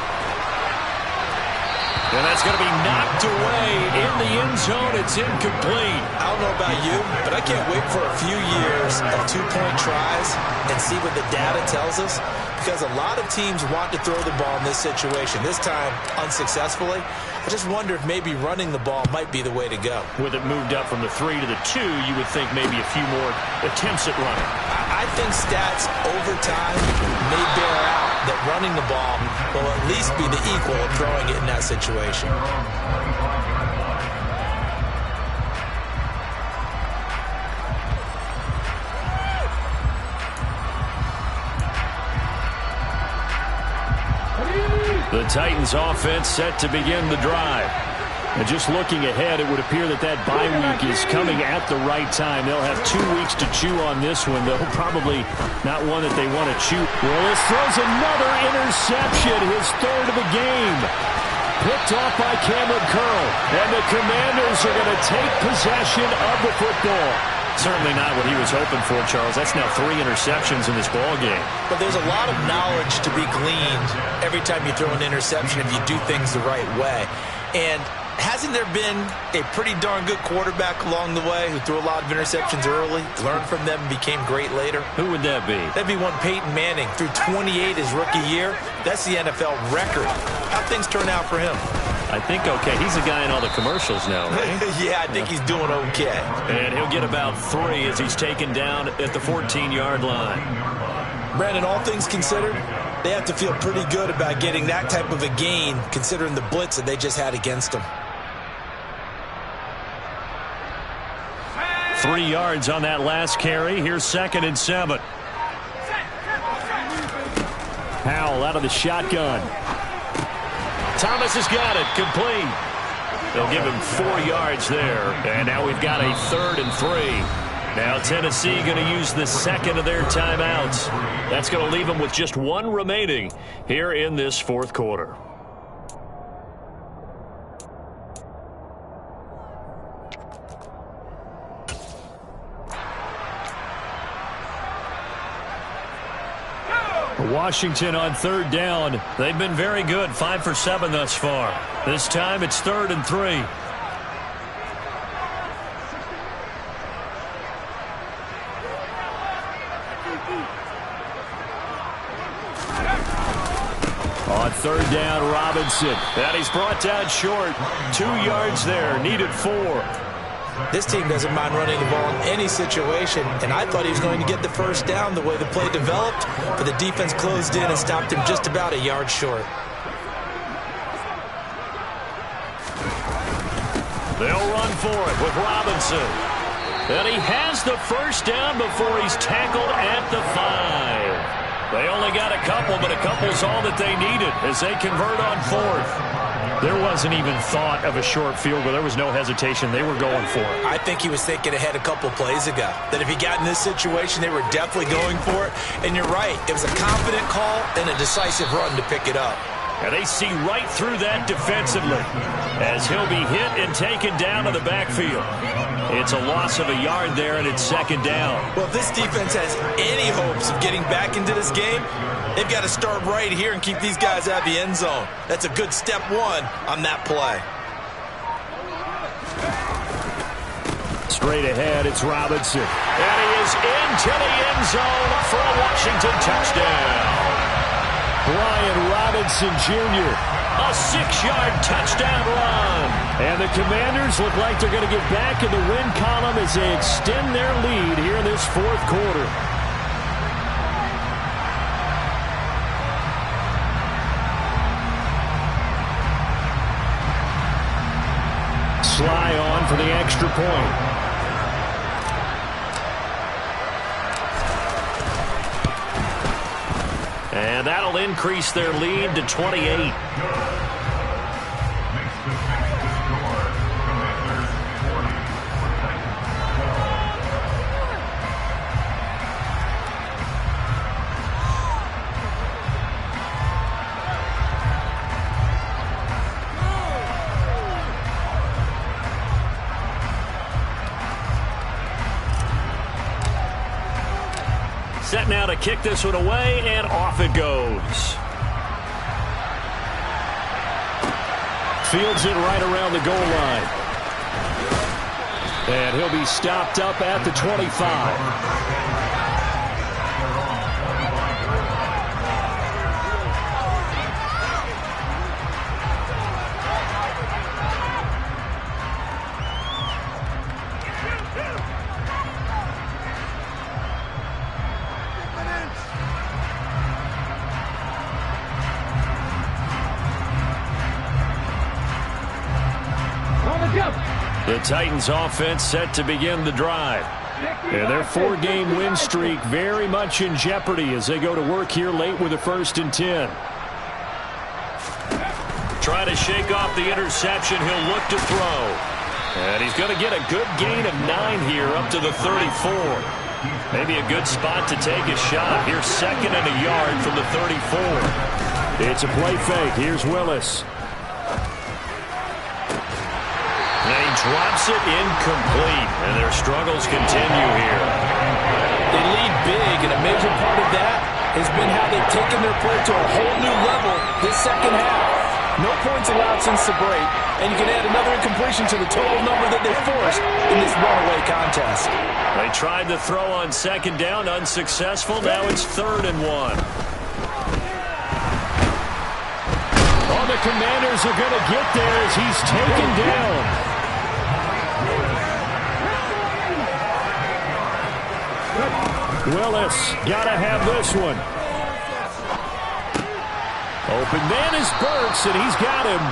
And that's going to be knocked away in the end zone. It's incomplete. I don't know about you, but I can't wait for a few years of 2-point tries and see what the data tells us, because a lot of teams want to throw the ball in this situation. This time, unsuccessfully. I just wonder if maybe running the ball might be the way to go. With it moved up from the 3 to the 2, you would think maybe a few more attempts at running. I think stats over time may bear out that running the ball will at least be the equal of throwing it in that situation. The Titans offense set to begin the drive. And just looking ahead, it would appear that that bye week is coming at the right time. They'll have 2 weeks to chew on this one, though probably not one that they want to chew. Willis throws another interception, his 3rd of the game. Picked off by Cameron Curl. And the Commanders are going to take possession of the football. Certainly not what he was hoping for, Charles. That's now 3 interceptions in this ball game. But there's a lot of knowledge to be gleaned every time you throw an interception if you do things the right way. And hasn't there been a pretty darn good quarterback along the way who threw a lot of interceptions early, learned from them, and became great later? Who would that be? That'd be one Peyton Manning. Threw 28 his rookie year. That's the NFL record. How'd things turn out for him? I think okay. He's the guy in all the commercials now, right? Yeah, I think he's doing okay. And he'll get about 3 as he's taken down at the 14-yard line. Brandon, all things considered, they have to feel pretty good about getting that type of a gain considering the blitz that they just had against them. 3 yards on that last carry. Here's 2nd and 7. Howell out of the shotgun. Thomas has got it. Complete. They'll give him 4 yards there. And now we've got a 3rd and 3. Now Tennessee going to use the 2nd of their timeouts. That's going to leave them with just 1 remaining here in this 4th quarter. Washington on 3rd down. They've been very good, 5 for 7 thus far. This time it's 3rd and 3. On 3rd down, Robinson. And he's brought down short. 2 yards there, needed 4. This team doesn't mind running the ball in any situation, and I thought he was going to get the first down the way the play developed, but the defense closed in and stopped him just about a yard short. They'll run for it with Robinson. And he has the first down before he's tackled at the 5. They only got a couple, but a couple's all that they needed as they convert on 4th. There wasn't even thought of a short field goal. There was no hesitation. They were going for it. I think he was thinking ahead a couple plays ago, that if he got in this situation, they were definitely going for it. And you're right. It was a confident call and a decisive run to pick it up. And they see right through that defensively as he'll be hit and taken down to the backfield. It's a loss of a yard there, and it's second down. Well, if this defense has any hopes of getting back into this game, they've got to start right here and keep these guys out of the end zone. That's a good step one on that play. Straight ahead, it's Robinson. And he is into the end zone for a Washington touchdown. Brian Robinson Jr., a 6-yard touchdown run. And the Commanders look like they're going to get back in the win column as they extend their lead here in this 4th quarter. Sly on for the extra point. And that'll increase their lead to 28. Set now to kick this one away, and off it goes. Fields it right around the goal line. And he'll be stopped up at the 25. The Titans offense set to begin the drive. And their 4-game win streak very much in jeopardy as they go to work here late with a 1st and 10. Try to shake off the interception. He'll look to throw. And he's going to get a good gain of 9 here up to the 34. Maybe a good spot to take a shot. Here's 2nd and a yard from the 34. It's a play fake. Here's Willis. Drops it incomplete, and their struggles continue here. They lead big, and a major part of that has been how they've taken their play to a whole new level this second half. No points allowed since the break, and you can add another incompletion to the total number that they forced in this runaway contest. They tried to throw on 2nd down, unsuccessful. Now it's 3rd and 1. Oh, the Commanders are going to get there as he's taken down. Willis got to have this one. Open man is Burks, and he's got him.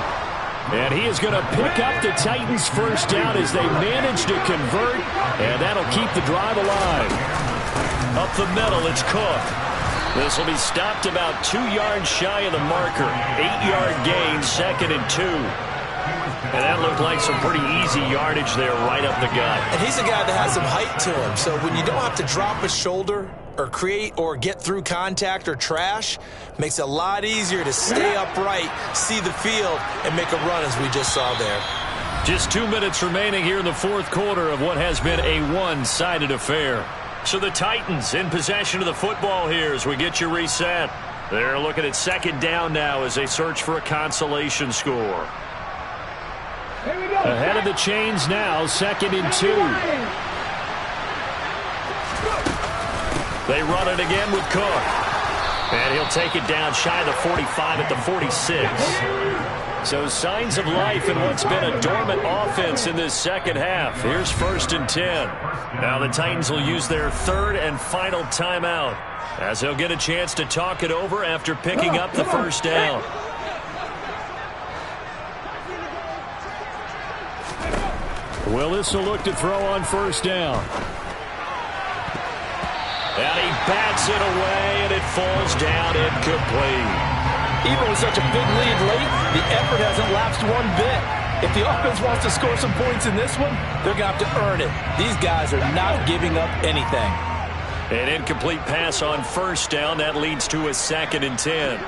And he is going to pick up the Titans' first down as they manage to convert, and that'll keep the drive alive. Up the middle, it's Cook. This will be stopped about 2 yards shy of the marker. 8-yard gain, 2nd and 2. And that looked like some pretty easy yardage there right up the gut. And he's a guy that has some height to him, so when you don't have to drop a shoulder or create or get through contact or trash, makes it a lot easier to stay upright, see the field, and make a run as we just saw there. Just 2 minutes remaining here in the 4th quarter of what has been a one-sided affair. So the Titans in possession of the football here as we get you reset. They're looking at 2nd down now as they search for a consolation score. Ahead of the chains now, 2nd and 2. They run it again with Cook. And he'll take it down shy of the 45 at the 46. So signs of life in what's been a dormant offense in this second half. Here's 1st and 10. Now the Titans will use their 3rd and final timeout as they'll get a chance to talk it over after picking up the first down. Willis will look to throw on first down. And he bats it away, and it falls down incomplete. Even with such a big lead late, the effort hasn't lapsed one bit. If the offense wants to score some points in this one, they're going to have to earn it. These guys are not giving up anything. An incomplete pass on first down. That leads to a 2nd and 10.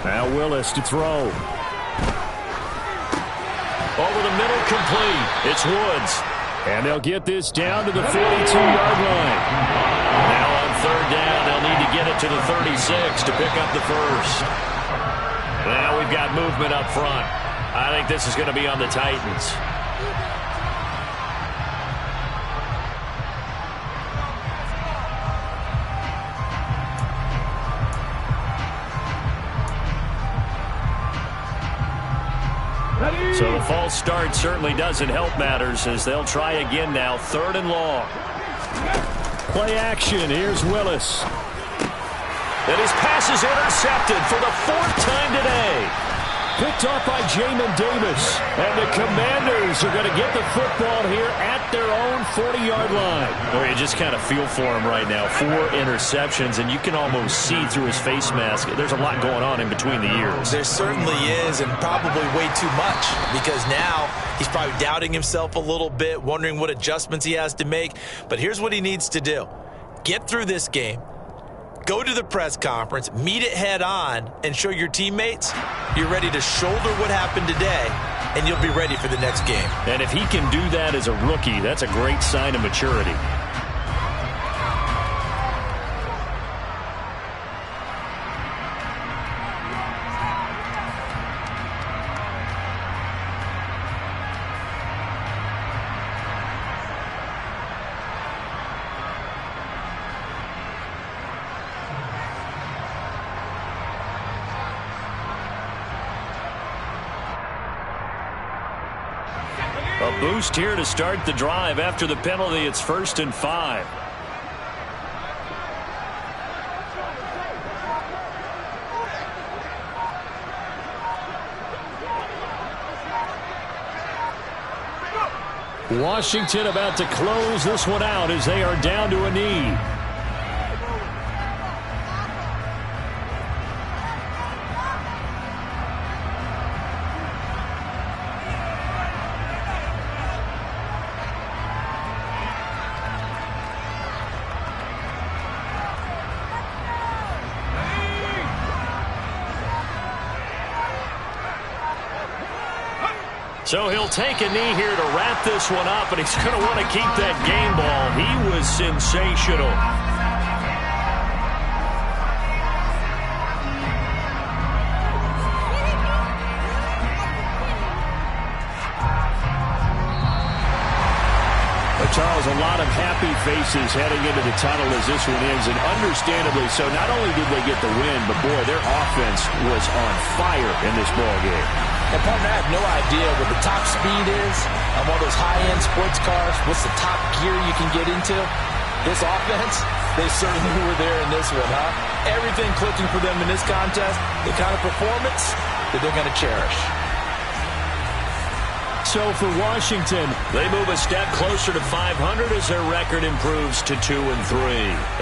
Now Willis to throw. Over the middle, complete. It's Woods. And they'll get this down to the 42-yard line. Now on 3rd down, they'll need to get it to the 36 to pick up the first. Now we've got movement up front. I think this is going to be on the Titans. So the false start certainly doesn't help matters as they'll try again now. 3rd and long. Play action. Here's Willis. And his pass is intercepted for the 4th time today. Picked off by Jamin Davis. And the Commanders are going to get the football here at their own 40-yard line. Well, you just kind of feel for him right now. 4 interceptions, and you can almost see through his face mask. There's a lot going on in between the ears. There certainly is, and probably way too much, because now he's probably doubting himself a little bit, wondering what adjustments he has to make. But here's what he needs to do. Get through this game. Go to the press conference, meet it head on, and show your teammates you're ready to shoulder what happened today, and you'll be ready for the next game. And if he can do that as a rookie, that's a great sign of maturity. A boost here to start the drive. After the penalty, it's 1st and 5. Washington about to close this one out as they are down to a knee. So he'll take a knee here to wrap this one up, and he's going to want to keep that game ball. He was sensational. Charles, a lot of happy faces heading into the tunnel as this one ends, and understandably so. Not only did they get the win, but boy, their offense was on fire in this ball game. And partner, I have no idea what the top speed is on one of those high-end sports cars. What's the top gear you can get into? This offense, they certainly were there in this one, huh? Everything clicking for them in this contest, the kind of performance that they're going to cherish. So for Washington, they move a step closer to 500 as their record improves to 2-3.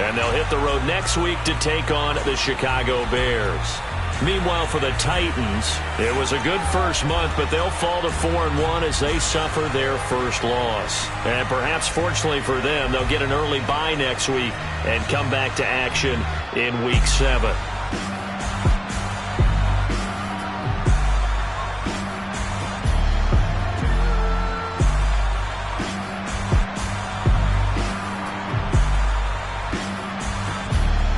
And they'll hit the road next week to take on the Chicago Bears. Meanwhile, for the Titans, it was a good first month, but they'll fall to 4-1 as they suffer their first loss. And perhaps fortunately for them, they'll get an early bye next week and come back to action in Week 7.